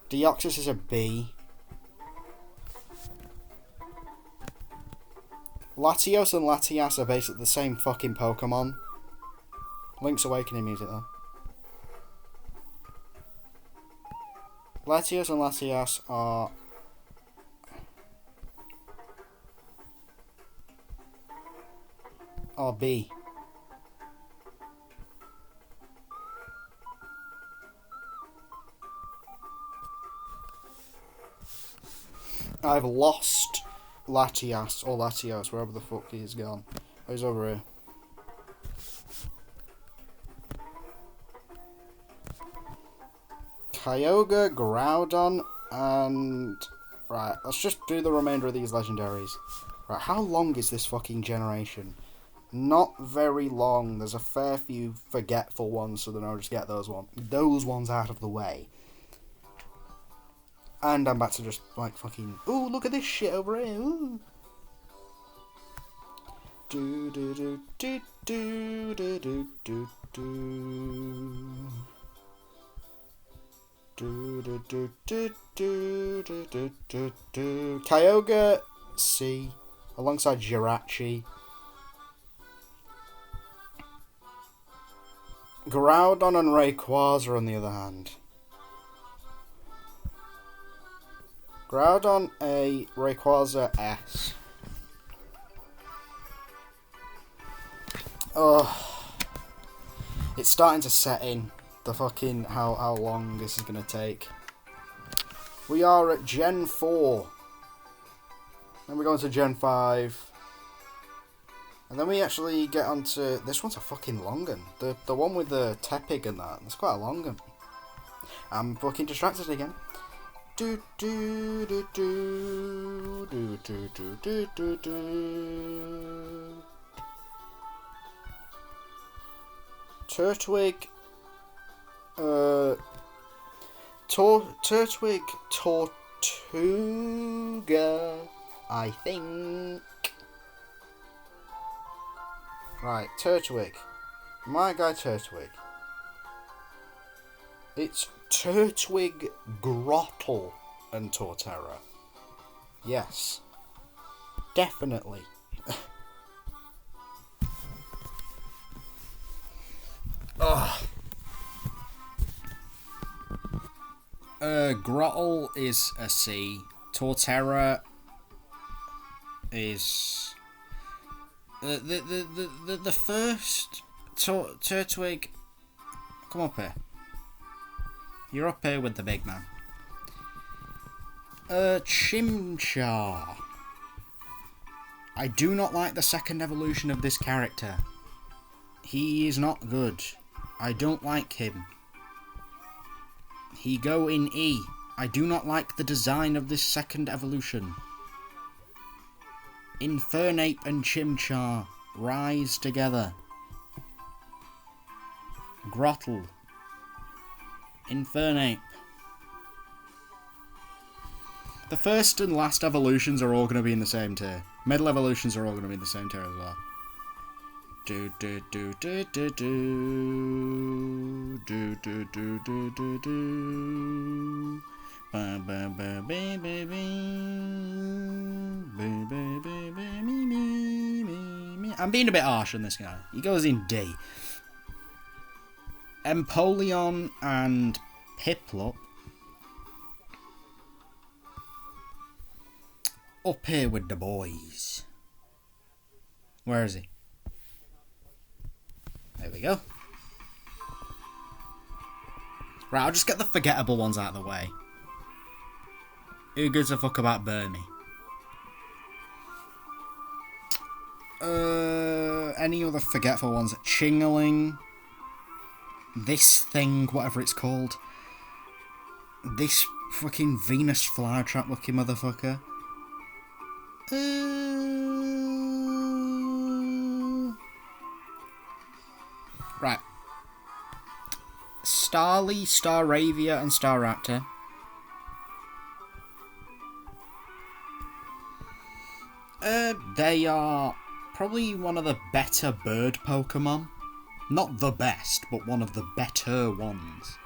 Deoxys is a B. Latios and Latias are basically the same fucking Pokemon. Link's Awakening music though. Latios and Latias are... B. I've lost Latias, or Latios, wherever the fuck he is gone. Oh, he's over here. Kyogre, Groudon, and... Right, let's just do the remainder of these legendaries. Right, how long is this fucking generation? Not very long. There's a fair few forgetful ones, so then I'll just get those ones out of the way. And I'm back to just like fucking... Ooh, look at this shit over here. Ooh. Do do do do do do do do do. Do do do do do do do do do. Kyogre C alongside Jirachi. Groudon and Rayquaza on the other hand. Groudon A, Rayquaza S. Oh, it's starting to set in the fucking how long this is gonna take. We are at Gen 4. Then we go into Gen 5. And then we actually get onto... This one's a fucking long one. The one with the Tepig and that. It's quite a long one. I'm fucking distracted again. Do do do do do do do do do do. Turtwig. Turtwig Tortuga, I think. Right, Turtwig. My guy Turtwig. It's Turtwig, Grottle, and Torterra. Yes. Definitely. Ugh. Grottle is a C. Torterra is... The first Turtwig... Come up here. You're up here with the big man. Chimchar. I do not like the second evolution of this character. He is not good. I don't like him. He go in E. I do not like the design of this second evolution. Infernape and Chimchar rise together. Grottle. Infernape. The first and last evolutions are all going to be in the same tier. Middle evolutions are all going to be in the same tier as well. Do do do do do do do do do do do do. Ba ba ba ba ba ba. Ba ba ba ba me me me me. I'm being a bit harsh on this guy. He goes in D. Empoleon and Piplup up here with the boys. Where is he? There we go. Right, I'll just get the forgettable ones out of the way. Who gives a fuck about Burmy? Any other forgetful ones? Chingling. This thing, whatever it's called. This fucking Venus flytrap looking motherfucker. Right. Starly, Staravia, and Staraptor. They are probably one of the better bird Pokemon. Not the best, but one of the better ones.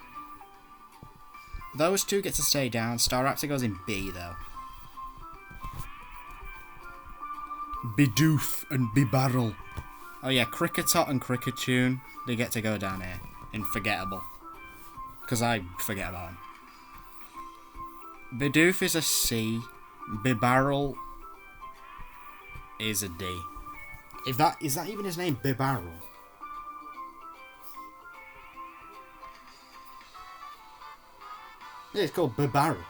Those two get to stay down. Staraptor goes in B, though. Bidoof and Bibarel. Oh yeah, Cricketot and Cricketune, they get to go down here in Forgettable. Because I forget about them. Bidoof is a C. Bibarel is a D. Is that even his name, Bibarel? Yeah, it's called Bibarel.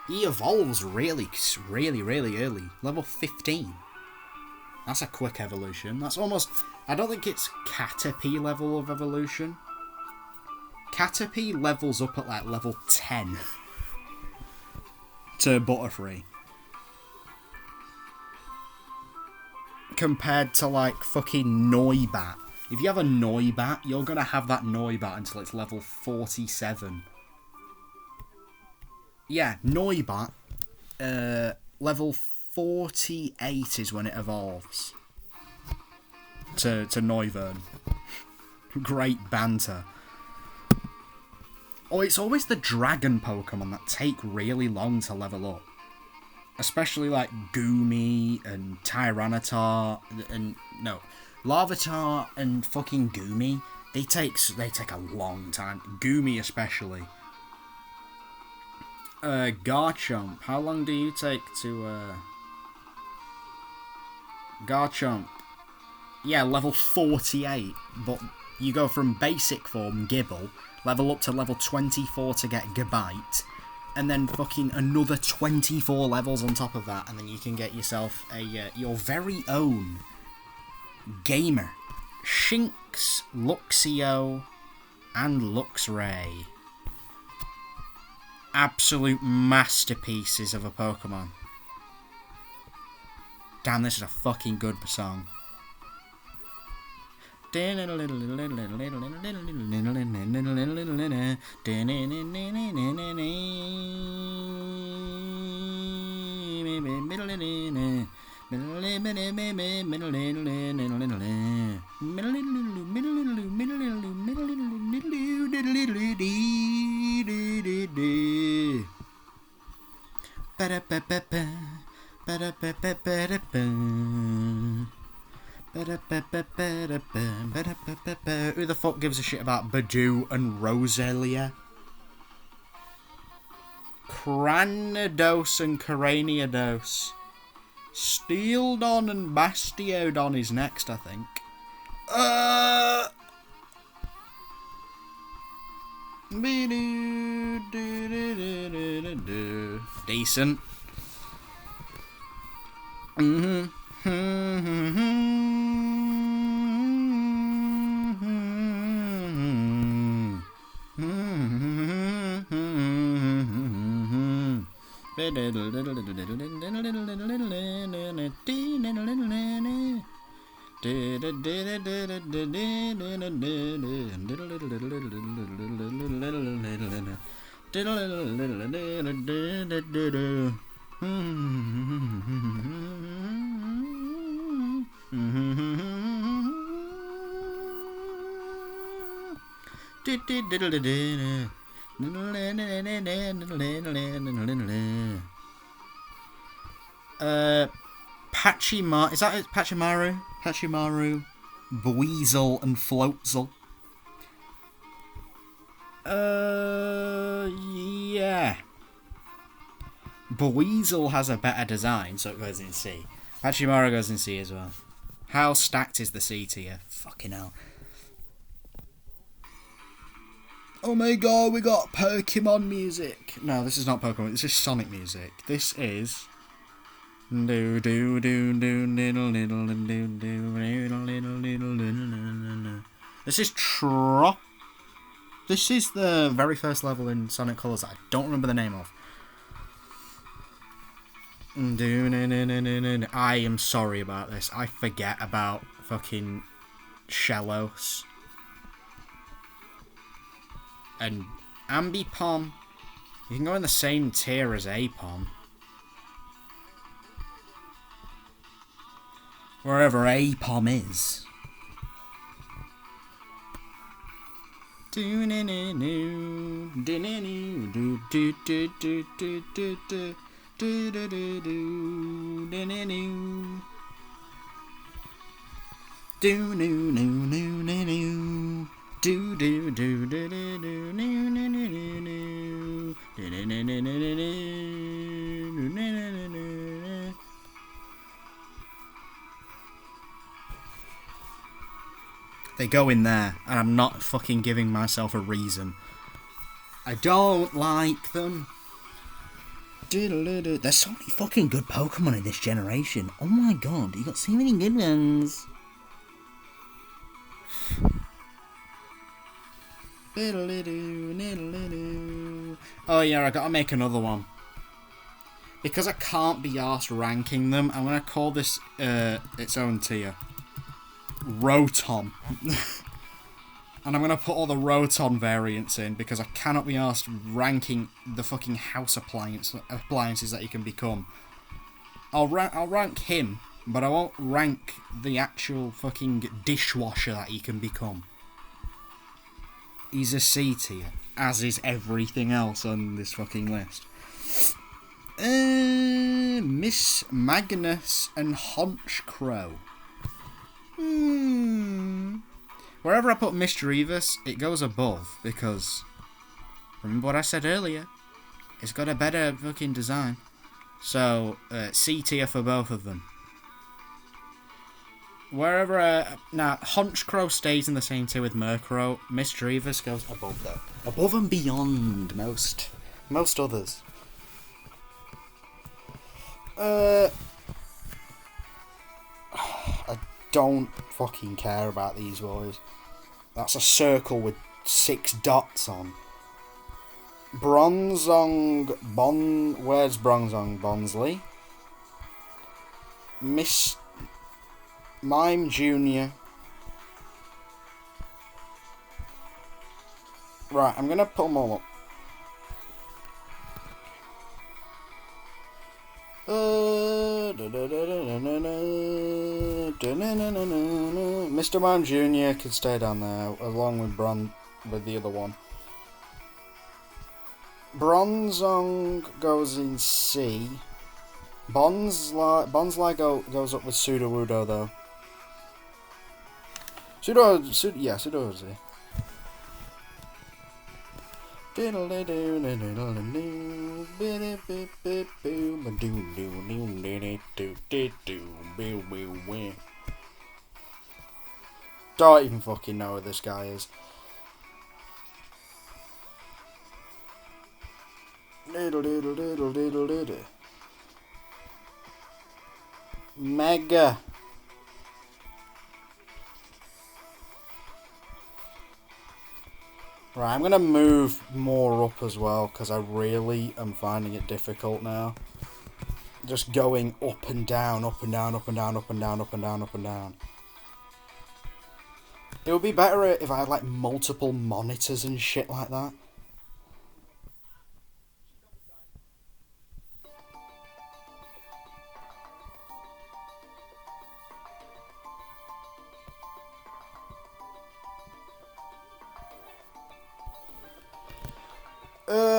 He evolves really early. Level 15. That's a quick evolution. That's almost... I don't think it's Caterpie level of evolution. Caterpie levels up at like level 10. To Butterfree. Compared to like fucking Noibat. If you have a Noibat, you're going to have that Noibat until it's level 47. Yeah, Noibat, level 48 is when it evolves to Noivern. Great banter. Oh, it's always the dragon Pokemon that take really long to level up. Especially like Goomy and Tyranitar and... No, Larvitar and fucking Goomy. They take a long time. Goomy especially. Garchomp. How long do you take to, Garchomp. Yeah, level 48. But you go from basic form, Gibble, level up to level 24 to get Gabite, and then fucking another 24 levels on top of that, and then you can get yourself a, your very own Gamer. Shinx, Luxio, and Luxray. Absolute masterpieces of a Pokemon. Damn, this is a fucking good song. Who the fuck gives a shit about Badoo and Roselia? Cranidos and Caraniados. Steeldon and Bastiodon is next, I think. Decent. Pachimar, is that it? Pachimaru? Pachimaru, Buizel, and Floatzel. Yeah. Buizel has a better design, so it goes in C. Pachimara goes in C as well. How stacked is the C tier? Fucking hell. Oh my god, we got Pokemon music. No, this is not Pokemon, this is Sonic music. This is... This is This is the very first level in Sonic Colors that I don't remember the name of. I am sorry about this. I forget about fucking Shellos. And Ambipom. You can go in the same tier as Apom. Wherever Apom is. They go in there, and I'm not fucking giving myself a reason. I don't like them. There's so many fucking good Pokemon in this generation. Oh my god, you got so many good ones. Oh yeah, I gotta make another one. Because I can't be arsed ranking them, I'm gonna call this its own tier. Rotom. And I'm gonna put all the Rotom variants in because I cannot be arsed ranking the fucking house appliances that he can become. I'll rank him, but I won't rank the actual fucking dishwasher that he can become. He's a C tier, as is everything else on this fucking list. Miss Magnus and Honchcrow. Wherever I put Mischievous, it goes above, because remember what I said earlier? It's got a better fucking design. So, C tier for both of them. Wherever, Honchcrow stays in the same tier with Murkrow. Mischievous goes above though. Above and beyond most others. I don't fucking care about these boys. That's a circle with 6 dots on. Bronzong where's Bronzong Bonsley? Miss Mime Jr. Right, I'm gonna put them all up. Mr. Mime Jr. could stay down there along with the other one. Bronzong goes in C. Bonsly goes up with Sudowoodo though. Sudowoodo. Don't even fucking know who this guy is. Mega. Right, I'm going to move more up as well, because I really am finding it difficult now. Just going up and down, up and down, up and down, up and down, up and down, up and down. It would be better if I had, like, multiple monitors and shit like that.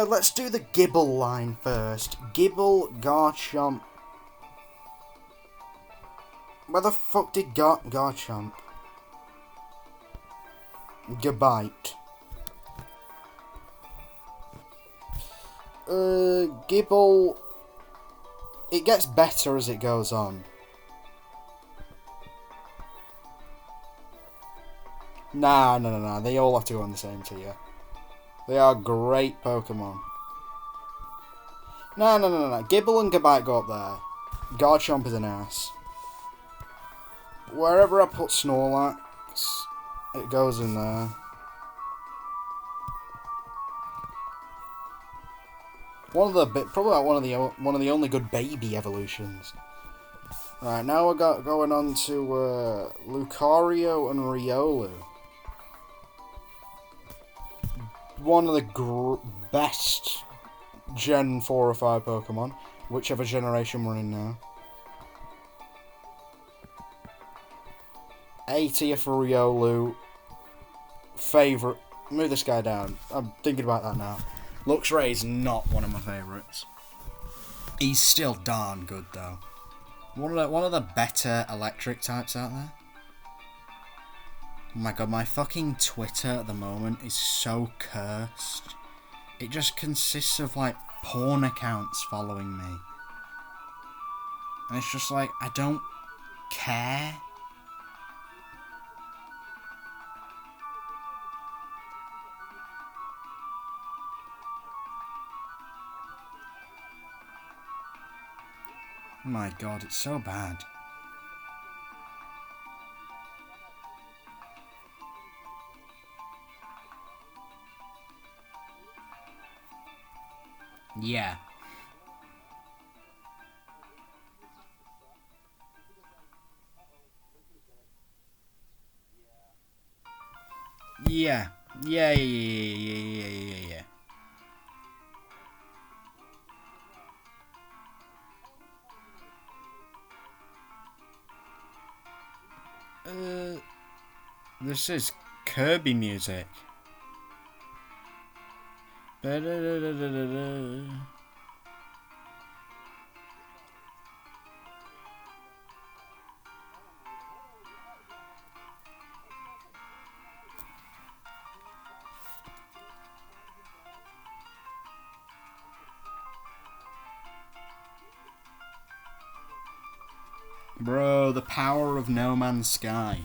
Let's do the Gibble line first. Gibble, Garchomp. Where the fuck did Garchomp? Gabite. Gibble. It gets better as it goes on. Nah. They all have to go on the same tier. They are great Pokemon. No. Gibble and Gabite go up there. Garchomp is an ass. Wherever I put Snorlax, it goes in there. Probably like one of the only good baby evolutions. Right, now we're going on to Lucario and Riolu. One of the best Gen 4 or 5 Pokemon, whichever generation we're in now. A tier for Riolu. Favourite. Move this guy down. I'm thinking about that now. Luxray is not one of my favourites. He's still darn good though. One of the better electric types out there. Oh my god, my fucking Twitter at the moment is so cursed. It just consists of like porn accounts following me. And it's just like, I don't care. Oh my god, it's so bad. Yeah. Yeah. Yeah. This is Kirby music. Bro, the power of No Man's Sky.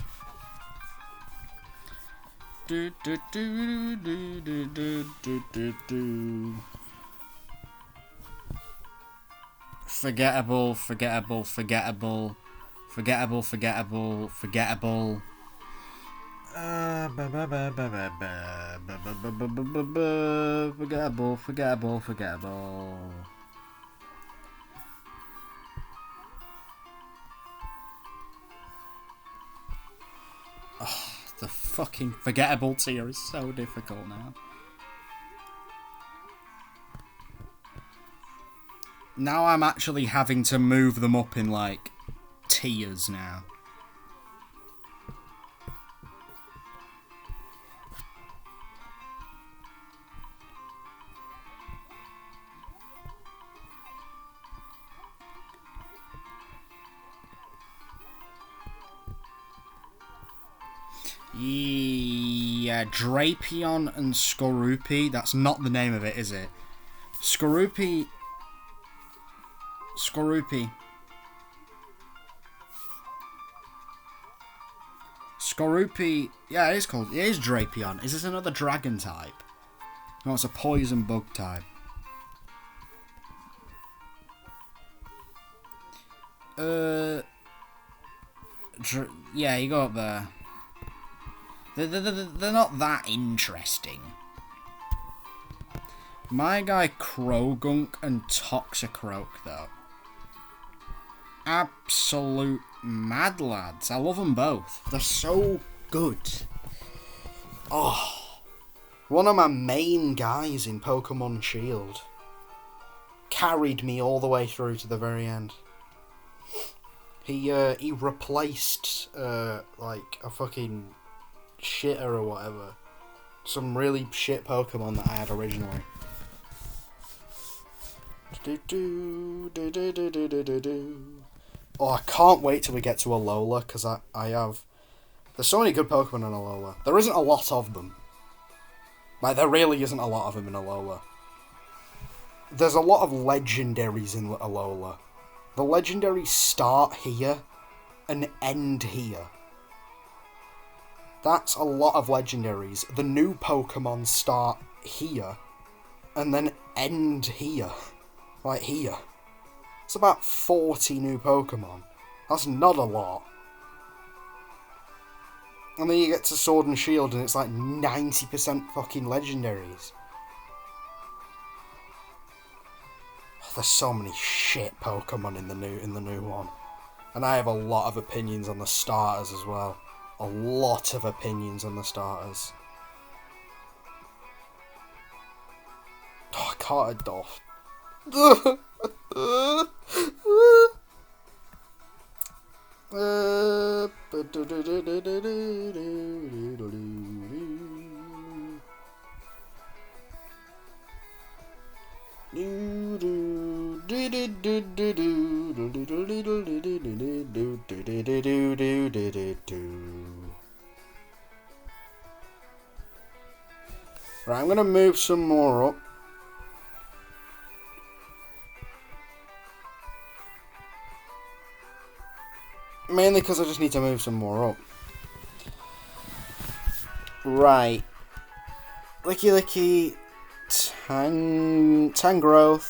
Forgettable. Forgettable. Forgettable. Oh, the fucking forgettable tier is so difficult now. Now I'm actually having to move them up in, like, tiers now. Yeah, Drapion and Skorupi. That's not the name of it, is it? Skorupi. Yeah, it is called. It is Drapion. Is this another dragon type? No, it's a poison bug type. Yeah, you go up there. They're not that interesting. My guy Krogunk and Toxicroak, though. Absolute mad lads. I love them both. They're so good. Oh. One of my main guys in Pokemon Shield carried me all the way through to the very end. He replaced, like, a fucking shitter or whatever. Some really shit Pokemon that I had originally. Oh, I can't wait till we get to Alola, because I have... There's so many good Pokemon in Alola. There isn't a lot of them. Like, there really isn't a lot of them in Alola. There's a lot of legendaries in Alola. The legendaries start here and end here. That's a lot of legendaries. The new Pokemon start here and then end here. Like here. It's about 40 new Pokemon. That's not a lot. And then you get to Sword and Shield and it's like 90% fucking legendaries. there's so many shit Pokemon in the new one. And I have a lot of opinions on the starters as well. A lot of opinions on the starters. Oh, I can't adopt. Right, I'm gonna move some more up. Mainly because I just need to move some more up. Right. Licky, Tangrowth,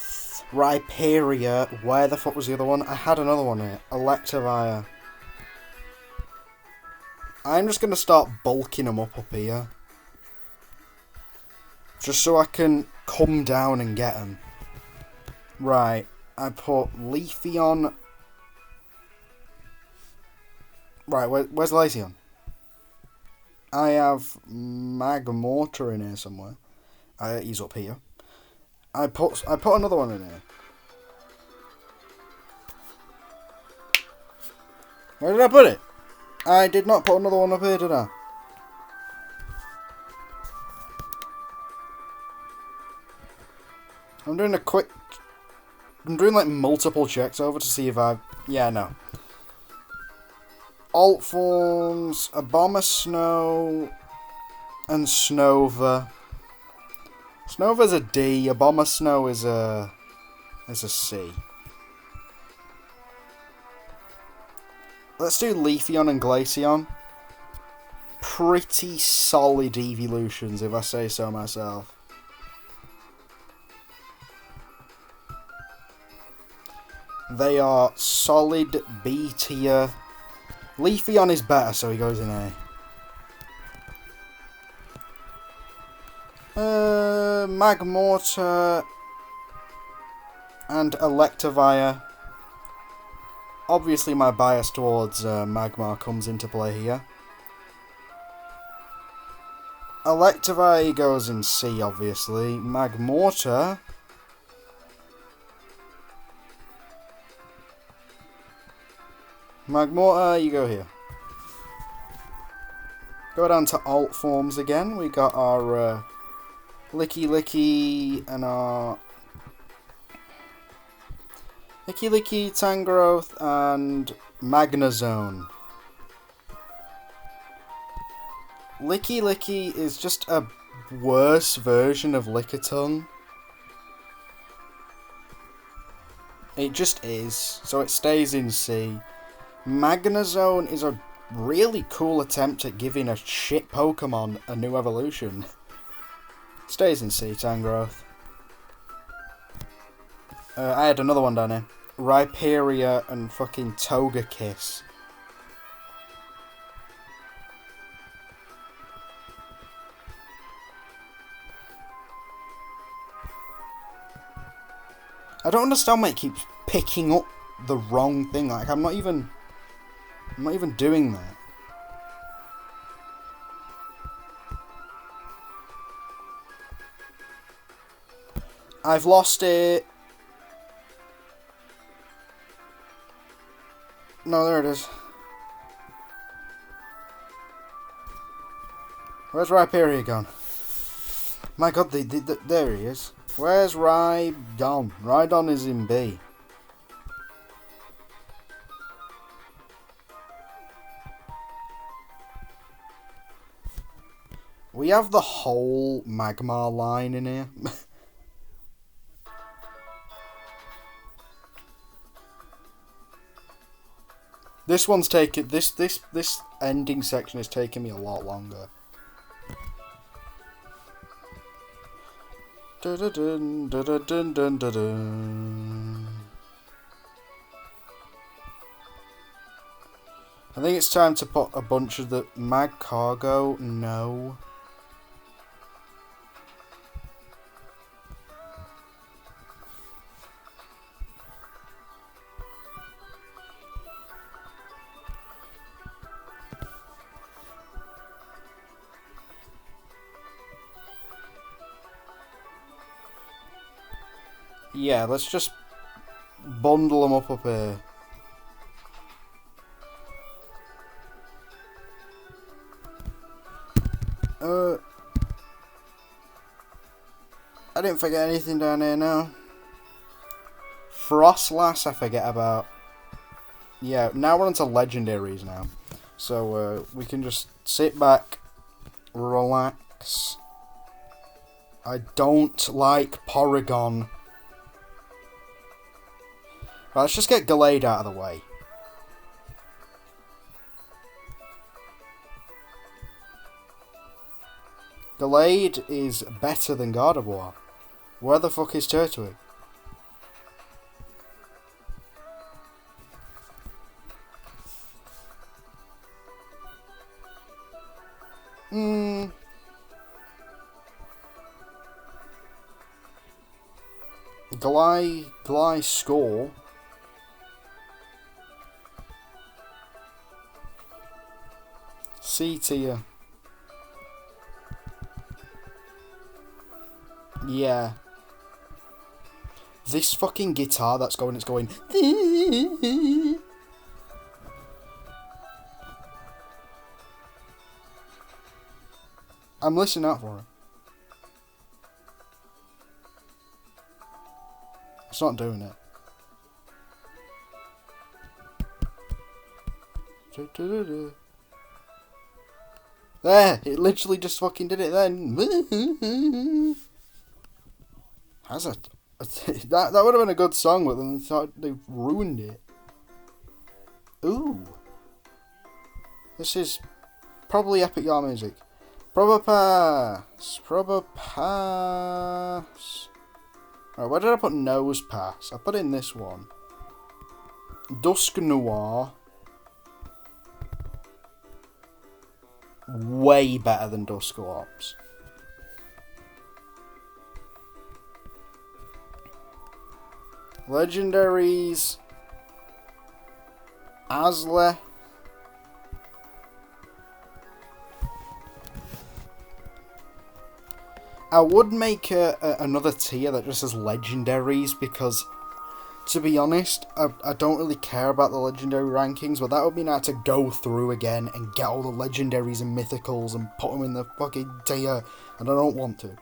Rhyperior. Where the fuck was the other one? I had another one here. Electivire. I'm just going to start bulking them up here. Just so I can come down and get them. Right. I put Leafeon. Right, where's Leafeon? I have Magmortar in here somewhere. He's up here. I put another one in here. Where did I put it? I did not put another one up here, did I? I'm doing like multiple checks over to see if yeah, no. Alt forms, Abomasnow, and Snova. Snova's a D, Abomasnow is a C. Let's do Leafeon and Glaceon. Pretty solid evolutions, if I say so myself. They are solid B tier. Leafeon is better, so he goes in A. Magmortar and Electivire. Obviously, my bias towards Magmar comes into play here. Electivire goes in C, obviously. Magmortar. Magmortar, you go here. Go down to alt forms again. We got our Licky and our Licky, Tangrowth, and Magnezone. Licky is just a worse version of Lickitung. It just is, so it stays in C. Magnezone is a really cool attempt at giving a shit Pokemon a new evolution. Stays in C, Tangrowth. I had another one down here. Rhyperior and fucking Togekiss. I don't understand why it keeps picking up the wrong thing. Like, I'm not even doing that. I've lost it. No, there it is. Where's Rhyperior gone? My god, there he is. Where's Rhydon? Rhydon is in B. We have the whole Magmar line in here. This one's taken. This ending section is taking me a lot longer. Dun, dun, dun, dun, dun, dun, dun. I think it's time to put a bunch of the Magcargo. No. Yeah, let's just bundle them up here. I didn't forget anything down here now. Frostlass I forget about. Yeah, now we're onto legendaries now. So we can just sit back, relax. I don't like Porygon. Right, let's just get Gallade out of the way. Gallade is better than Gardevoir. Where the fuck is Turtwig? Gly score. C tier. Yeah. This fucking guitar that's going, it's going. I'm listening out for it. It's not doing it. There! It literally just fucking did it then. Has a that would have been a good song, but then they ruined it. Ooh. This is probably Epic Yarn music. Proper pass. Proper pass. Right, where did I put nose pass? I put in this one. Dusk Noir. Way better than Dusclops. Legendaries. Asle. I would make another tier that just says legendaries because, to be honest, I don't really care about the legendary rankings, but that would mean I had to go through again and get all the legendaries and mythicals and put them in the fucking tier, and I don't want to.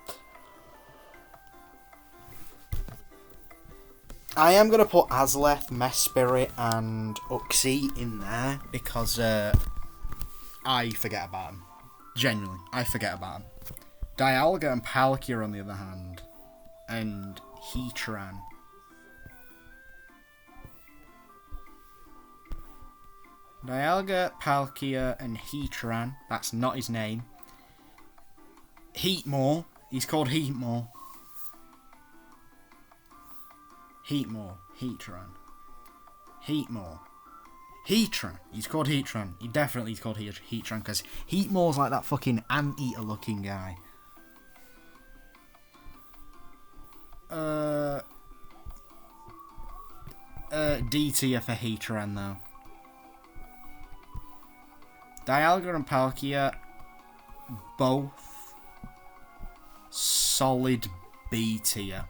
I am going to put Asleth, Mesprit, and Uxie in there because I forget about them. Genuinely, I forget about them. Dialga and Palkia, on the other hand, and Heatran. Dialga, Palkia, and Heatran. That's not his name. Heatmore. He's called Heatmore. Heatmore. Heatran. Heatmore. Heatran. He's called Heatran. He definitely is called Heatran because Heatmore's like that fucking anteater looking guy. D tier for Heatran though. Dialga and Palkia, both solid B tier.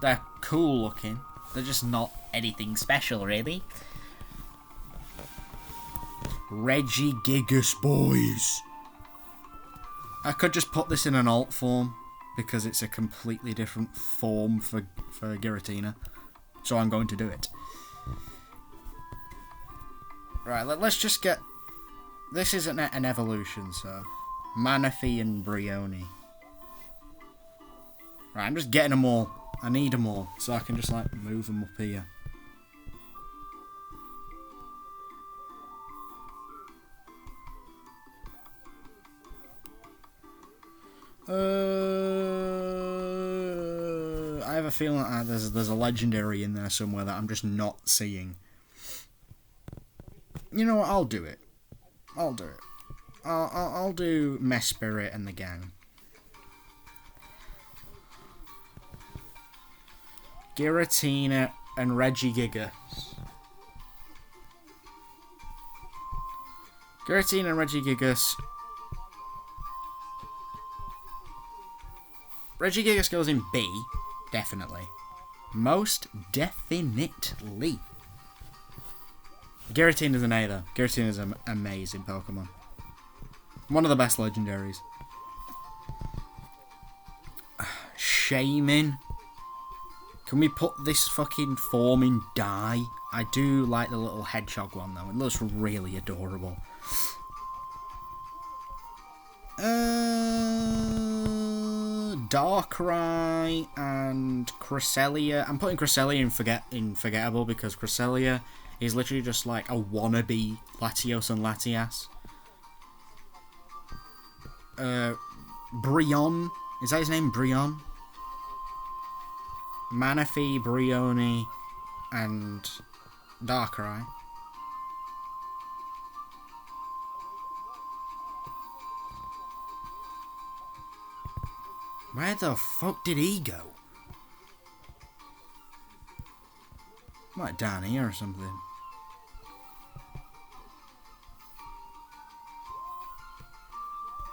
They're cool looking. They're just not anything special, really. Regigigas, boys. I could just put this in an alt form because it's a completely different form for Giratina. So I'm going to do it. Right, let's just get... This isn't an evolution, so... Manaphy and Brioni. Right, I'm just getting them all. I need them all, so I can just, like, move them up here. I have a feeling that there's a legendary in there somewhere that I'm just not seeing. You know what? I'll do it. I'll do it. I'll do Mesprit and the gang. Giratina and Regigigas. Giratina and Regigigas. Regigigas goes in B Definitely. Most definitely. Giratina is an A though. Giratina is an amazing Pokemon. One of the best legendaries. Shaman. Can we put this fucking form in dye? I do like the little hedgehog one though. It looks really adorable. Darkrai and Cresselia. I'm putting Cresselia in forgettable because Cresselia is literally just like a wannabe Latios and Latias. Brionne. Is that his name? Brionne? Manaphy, Brioni, and Darkrai. Where the fuck did he go? Like down here or something.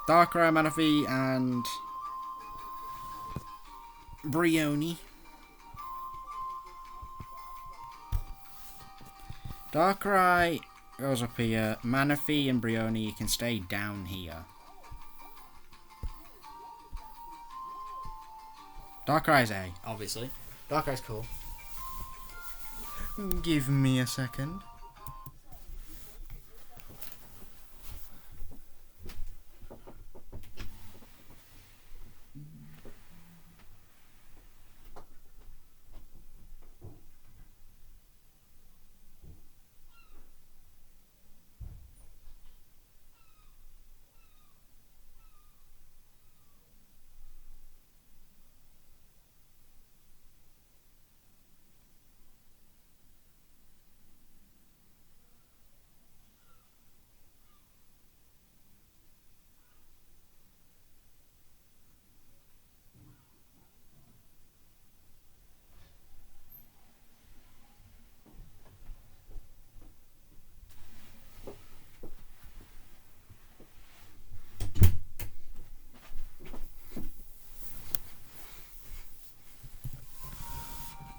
Darkrai, Manaphy, and Brioni. Darkrai goes up here. Manaphy and Brioni, you can stay down here. Darkrai's A, obviously. Darkrai's cool. Give me a second.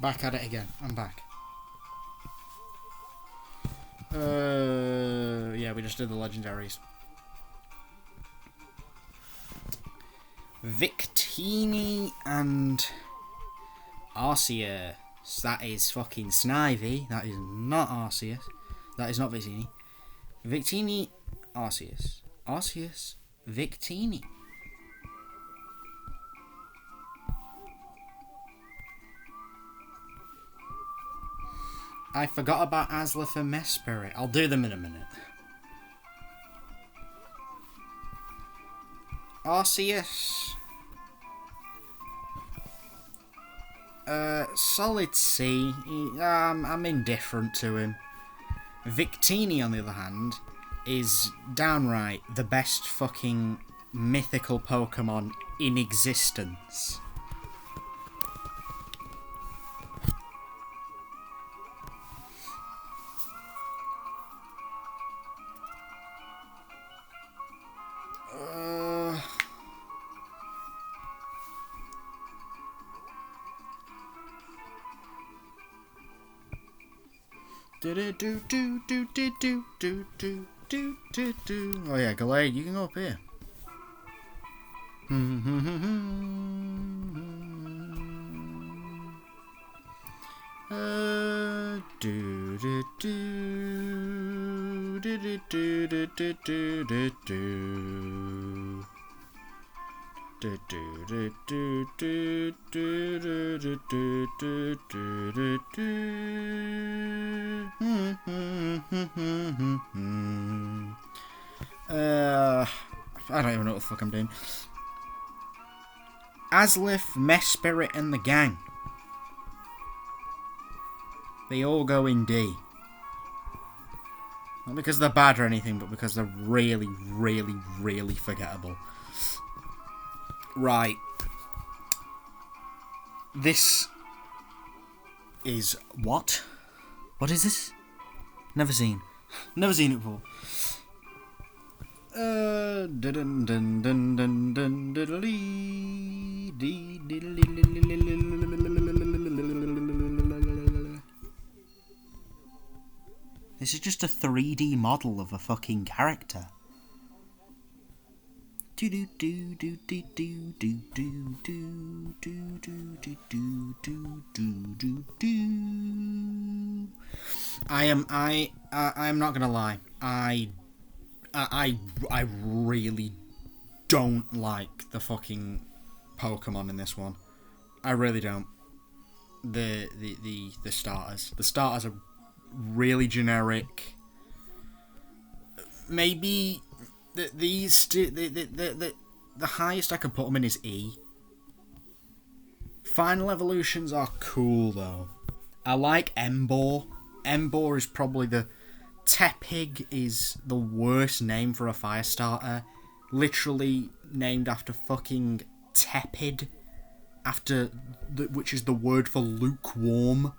Back at it again. I'm back. Yeah, we just did the legendaries. Victini and Arceus. That is fucking Snivy. That is not Arceus. That is not Victini. Victini, Arceus. Arceus, Victini. I forgot about Aslith and Mesprit. I'll do them in a minute. Arceus. Solid C. I'm indifferent to him. Victini, on the other hand, is downright the best fucking mythical Pokemon in existence. Oh yeah, Gallade, you can go up here. I don't even know what the fuck I'm doing. Aslith, Mesprit, and the gang. They all go in D. Not because they're bad or anything, but because they're really, really, really forgettable. Right. This is what? What is this? Never seen. Never seen it before. Dun dun dun dun dun This is just a 3D model of a fucking character. I'm not gonna lie. I really don't like the fucking Pokemon in this one. I really don't. The starters. The starters are really generic. Maybe the highest I could put them in is E. Final evolutions are cool though. I like Emboar. Emboar is probably the... Tepig is the worst name for a fire starter. Literally named after fucking tepid. Which is the word for lukewarm.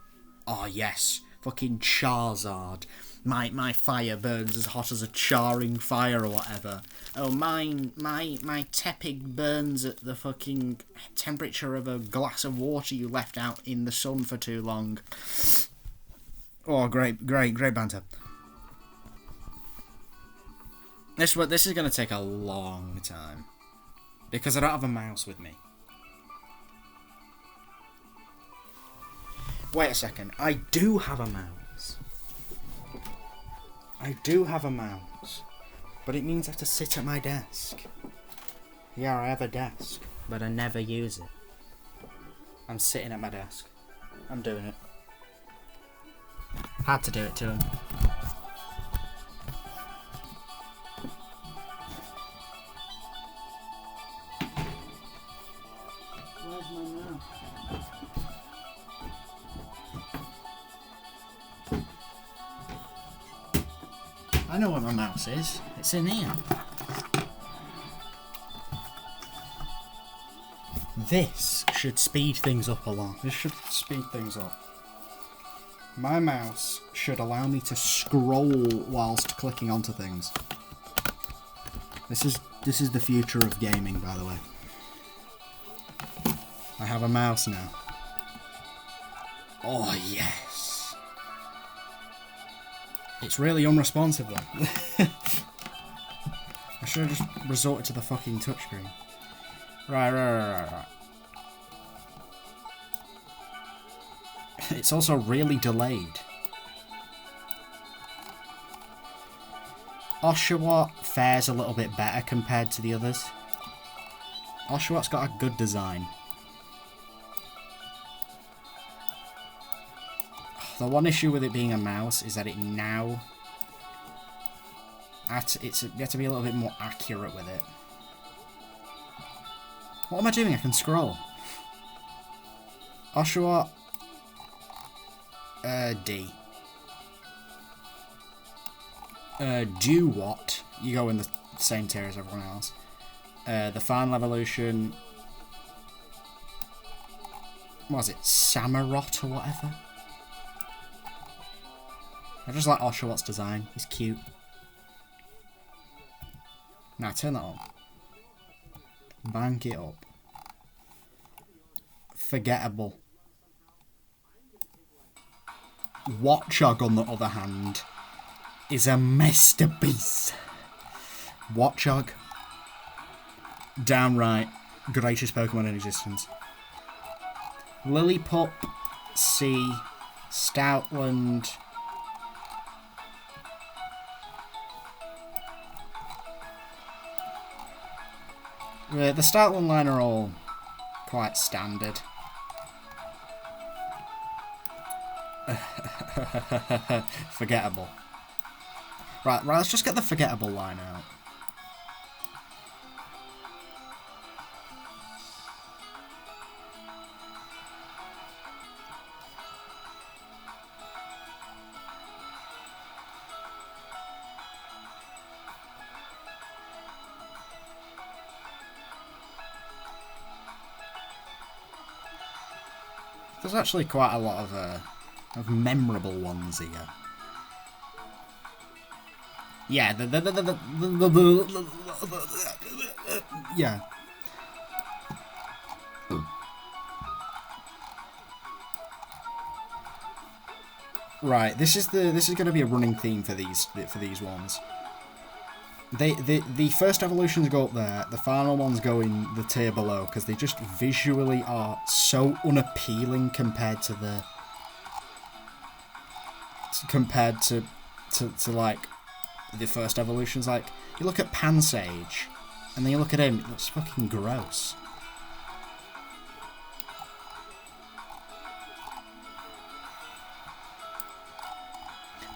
Oh yes, fucking Charizard. My fire burns as hot as a charring fire or whatever. Oh, my Tepig burns at the fucking temperature of a glass of water you left out in the sun for too long. Oh, great banter. This is going to take a long time. Because I don't have a mouse with me. Wait a second. I do have a mouse. But it means I have to sit at my desk. Yeah, I have a desk. But I never use it. I'm sitting at my desk. I'm doing it. Had to do it to him. Where's my mouse? I know where my mouse is. It's in here. This should speed things up a lot. This should speed things up. My mouse should allow me to scroll whilst clicking onto things. This is the future of gaming, by the way. I have a mouse now. Oh yes. It's really unresponsive though. I should have just resorted to the fucking touchscreen. Right. It's also really delayed. Oshawott fares a little bit better compared to the others. Oshawott's got a good design. The one issue with it being a mouse is that it now... you have to be a little bit more accurate with it. What am I doing? I can scroll. Oshawott. D. Dewott. You go in the same tier as everyone else. The final evolution... what was it? Samurott or whatever? I just like Oshawott's design. He's cute. Now turn that on. Bank it up. Forgettable. Watchog, on the other hand, is a masterpiece. Watchog. Downright greatest Pokemon in existence. Lillipup, C, Stoutland. The Stoutland line are all quite standard. Forgettable. Right, let's just get the forgettable line out. There's actually quite a lot of memorable ones here. Yeah, yeah. Right, this is going to be a running theme for these ones. The first evolutions go up there, the final ones go in the tier below because they just visually are so unappealing compared to like the first evolutions. Like, you look at Pansage and then you look at him, it looks fucking gross.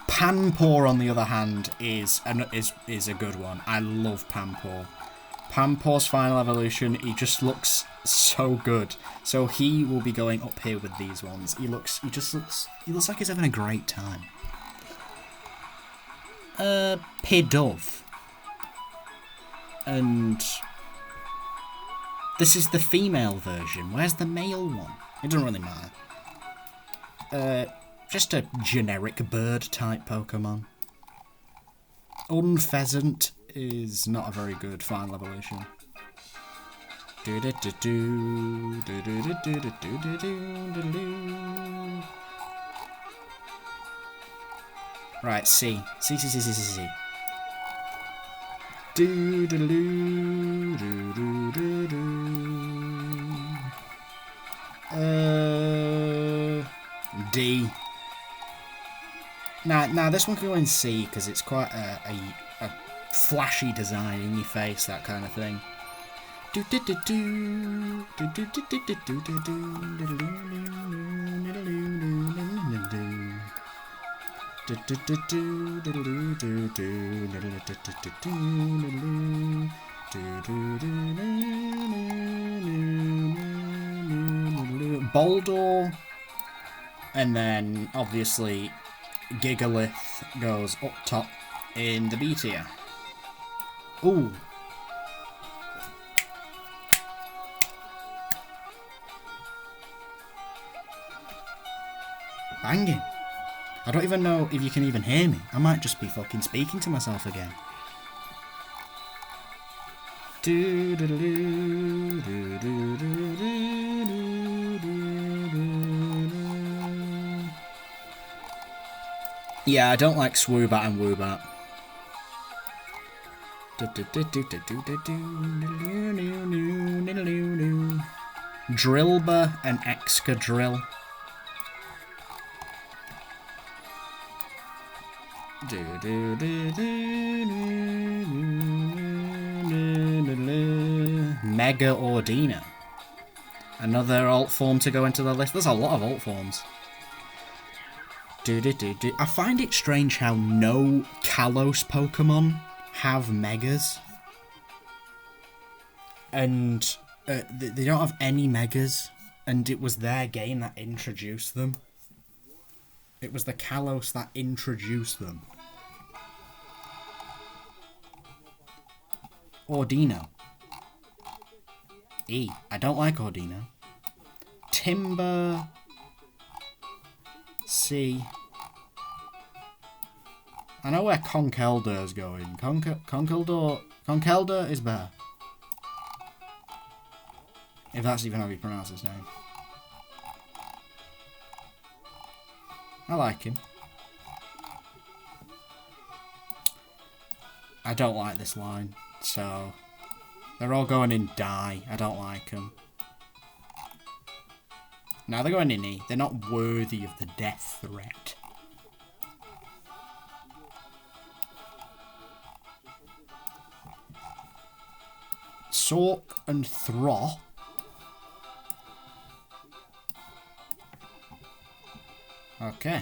Panpour, on the other hand, is a good one. I love Panpour. Panpour's final evolution, he just looks so good. So he will be going up here with these ones. He looks like he's having a great time. Pidove. And this is the female version. Where's the male one? It doesn't really matter. Just a generic bird type Pokemon. Unpheasant is not a very good final evolution. Right, C. C. D. Now this one can go in C because it's quite a flashy design in your face, that kind of thing. Boldor, and then obviously Gigalith goes up top in the B tier. Ooh. Banging. I don't even know if you can even hear me. I might just be fucking speaking to myself again. Yeah, I don't like Swoobat and Woobat. Drillbur and Excadrill. Mega Ordina. Another alt form to go into the list. There's a lot of alt forms. I find it strange how no Kalos Pokemon have Megas. And they don't have any Megas. And it was their game that introduced them. It was the Kalos that introduced them. Ordino. E. I don't like Ordino. Timber. C. I know where Conkeldurr is going. Conkeldurr is better. If that's even how you pronounce his name. I like him. I don't like this line, so they're all going in die. I don't like them. Now they're going in E. They're not worthy of the death threat. Sork and Throh. Okay.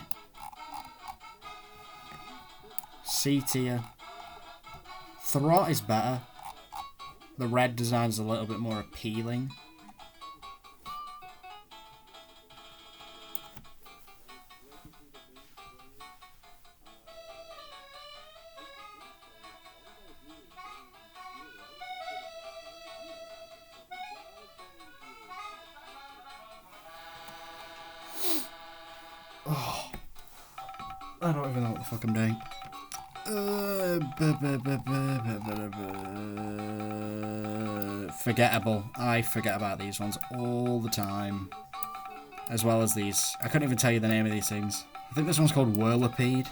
C tier. Throh is better. The red design is a little bit more appealing. Oh, I don't even know what the fuck I'm doing. Forgettable. I forget about these ones all the time. As well as these. I couldn't even tell you the name of these things. I think this one's called Whirlipede.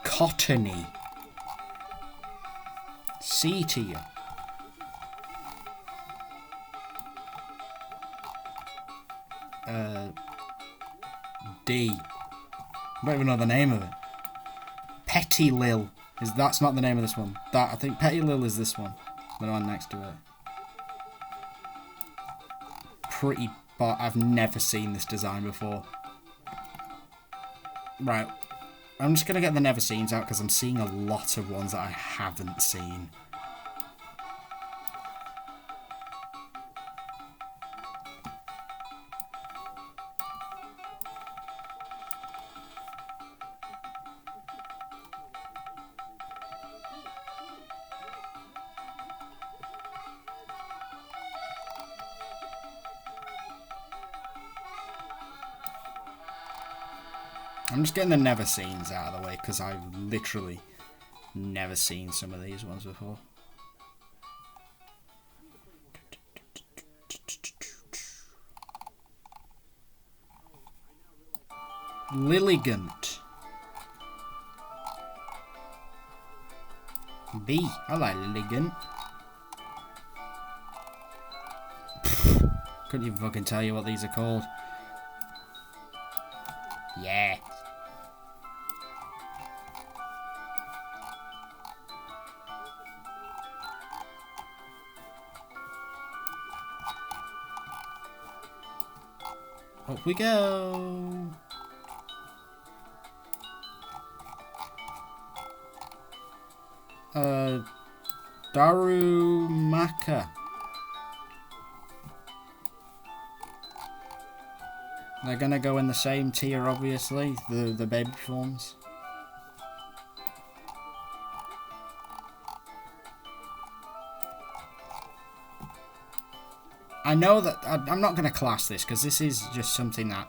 Cottony. C tier. D. I don't even know the name of it. Petty Lil. That's not the name of this one. I think Petty Lil is this one. The one next to it. Pretty, but I've never seen this design before. Right. I'm just gonna get the never seens out because I'm seeing a lot of ones that I haven't seen. I'm just getting the never seens out of the way because I've literally never seen some of these ones before. Lilligant. B. I like Lilligant. Couldn't even fucking tell you what these are called. Yeah. Up we go. Darumaka. They're gonna go in the same tier, obviously, the baby forms. I know that I'm not gonna class this because this is just something that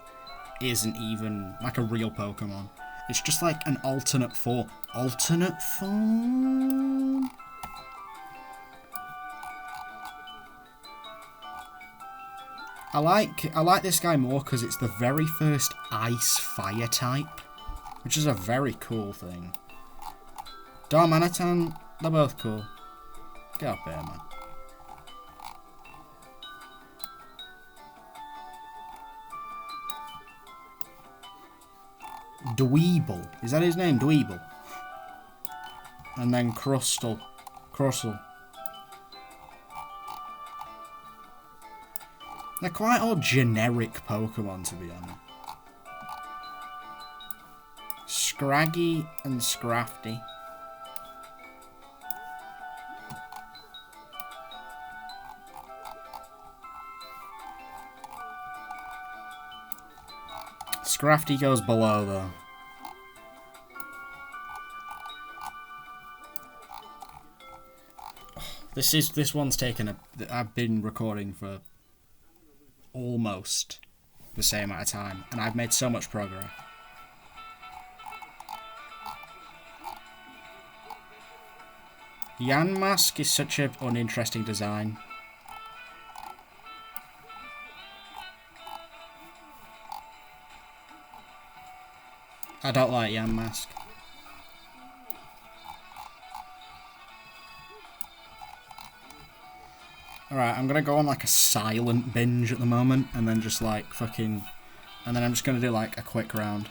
isn't even like a real Pokemon. It's just like an alternate form. Alternate form? I like this guy more because it's the very first Ice-Fire type, which is a very cool thing. Darmanitan, they're both cool. Get up there, man. Dweeble. Is that his name? Dweeble. And then Crustle. They're quite all generic Pokemon, to be honest. Scraggy and Scrafty. Scrafty goes below, though. This one's taken I've been recording for almost the same amount of time, and I've made so much progress. Yanmask is such an uninteresting design. I don't like Yanmask. Alright, I'm gonna go on like a silent binge at the moment, and then just like fucking... And then I'm just gonna do like a quick round.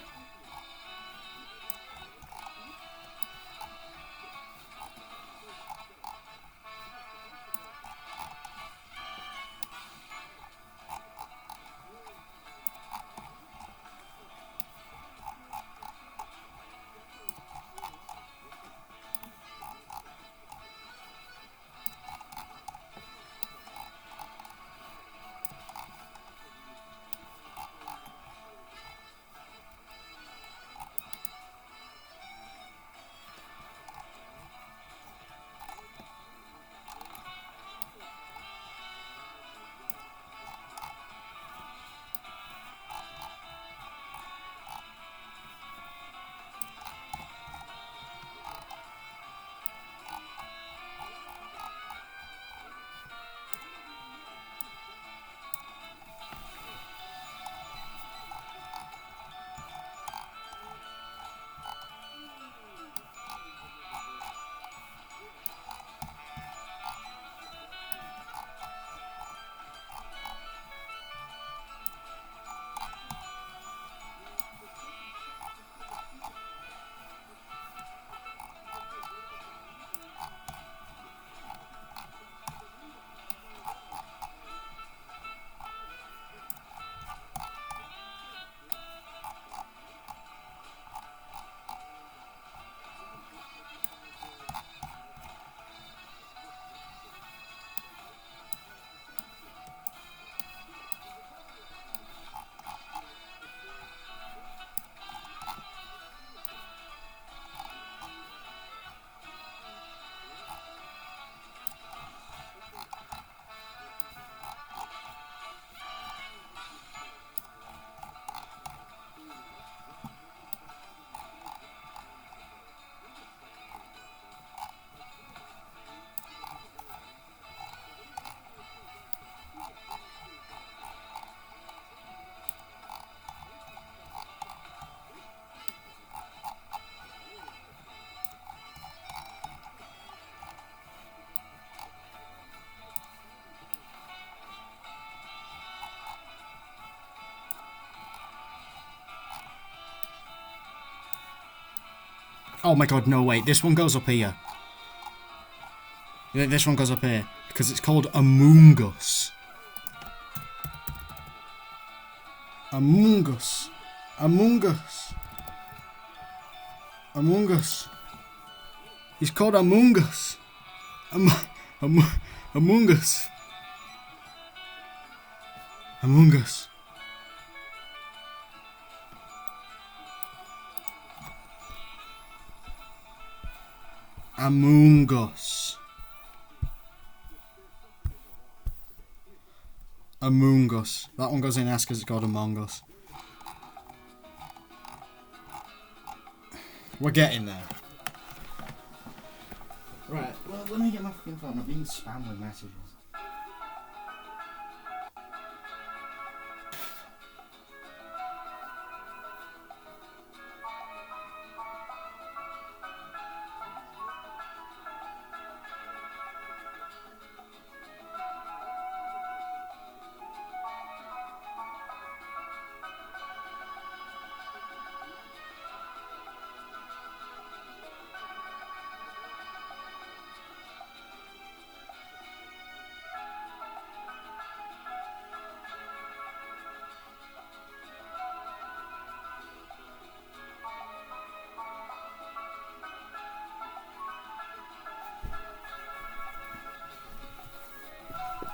Oh my god, no, wait. This one goes up here. This one goes up here. Because it's called Among Us. Among Us. Among Us. Among Us. He's called Among Us. Among Us. Among Us. Among Us. Among Us. That one goes in S because it's called Among Us. We're getting there. Right, well, let me get my fucking phone. I'm being spammed with messages.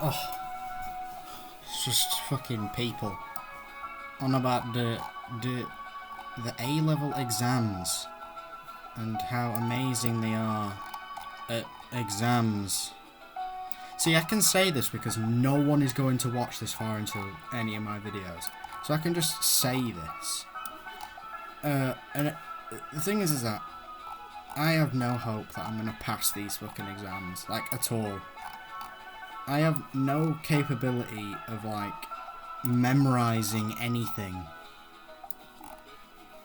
Oh, it's just fucking people on about the A-level exams and how amazing they are at exams. See, I can say this because no one is going to watch this far into any of my videos, so I can just say this. And the thing is that I have no hope that I'm gonna pass these fucking exams, like, at all. I have no capability of, like, memorizing anything.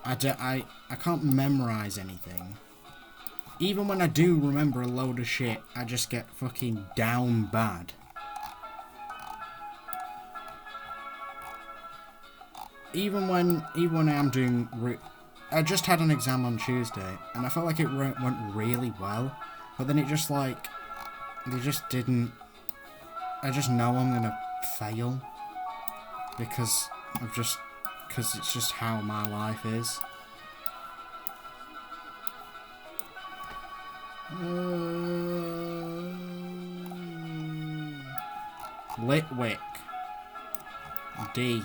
I can't memorize anything. Even when I do remember a load of shit, I just get fucking down bad. Even when I am doing... I just had an exam on Tuesday, and I felt like it went really well, but then it just, like... They just didn't... I just know I'm gonna fail because it's just how my life is. Litwick. D.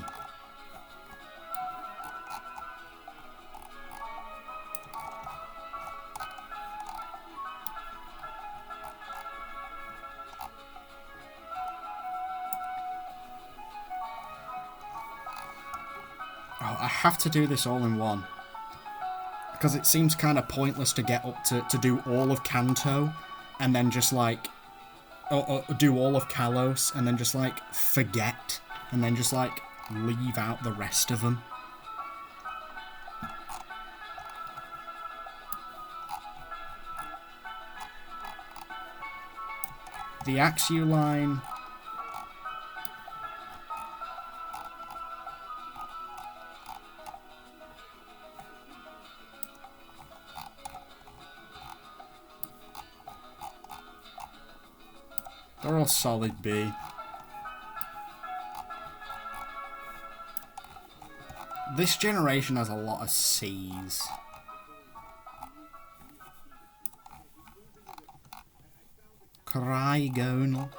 Oh, I have to do this all in one. Because it seems kind of pointless to get up to do all of Kanto and then just like... Or do all of Kalos and then just like forget and then just like leave out the rest of them. The Axu line... They're all solid B. This generation has a lot of C's. Trigonal.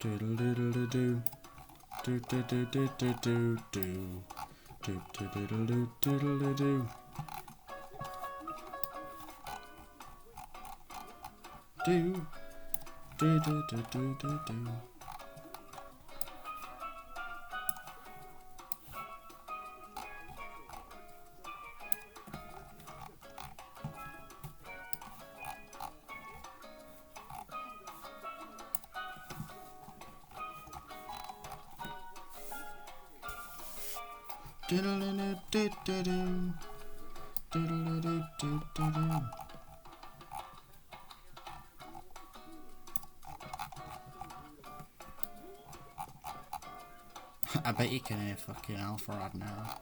Doodle doodle doo doo. Do do do do do do do. Do do doodle doo doodle doo doo. Do do do do do do do. I bet you can hear fucking Alpharad now.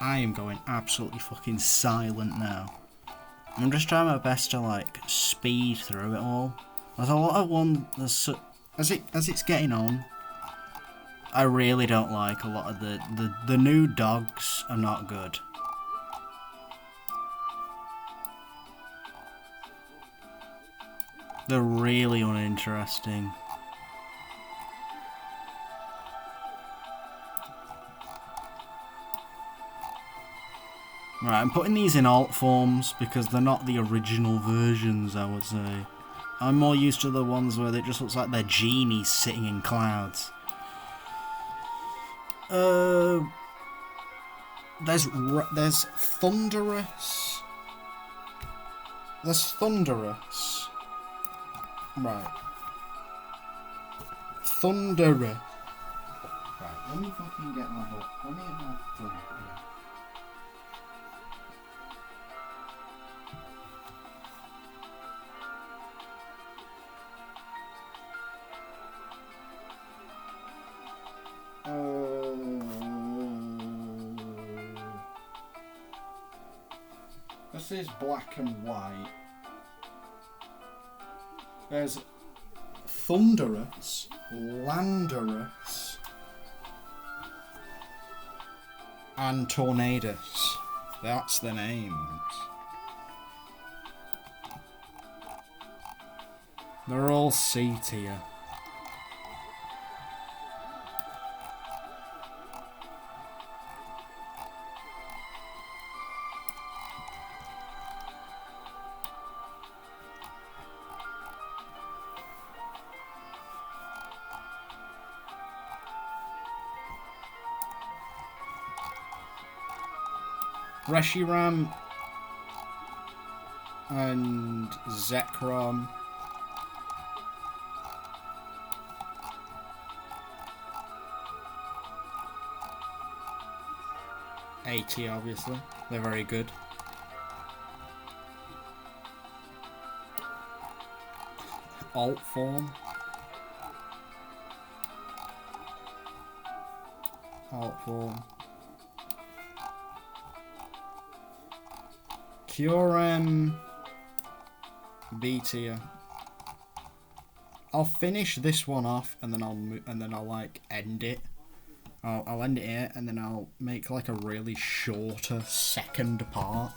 I am going absolutely fucking silent now. I'm just trying my best to like speed through it all. There's a lot of as it's getting on. I really don't like a lot of the new dogs are not good. They're really uninteresting. Right, I'm putting these in alt forms because they're not the original versions, I would say. I'm more used to the ones where it just looks like they're genies sitting in clouds. There's Thunderous. There's Thunderous. Right. Thunderous. Right, let me fucking get my book. Let me get my book. This is black and white. There's Thunderous, Landorus, and Tornadus. That's the names. They're all C tier. Reshiram and Zekrom. AT obviously, they're very good. Alt form. Alt form. Curem B tier. I'll finish this one off and then I'll like end it. I'll end it here and then I'll make like a really shorter second part.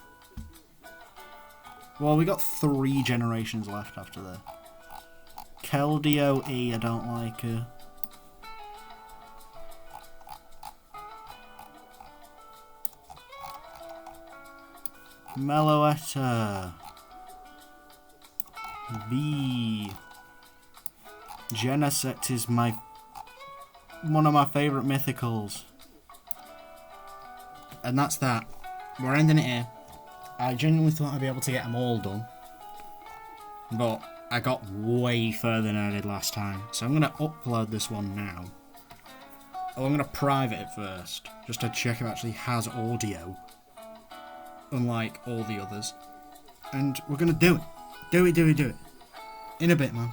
Well, we got 3 generations left after that. Keldeo E, I don't like her. Meloetta V. Genesect is one of my favourite mythicals. And that's that. We're ending it here. I genuinely thought I'd be able to get them all done. But I got way further than I did last time. So I'm going to upload this one now. Oh, I'm going to private it first. Just to check if it actually has audio. Unlike all the others. And we're going to do it. Do it. In a bit, man.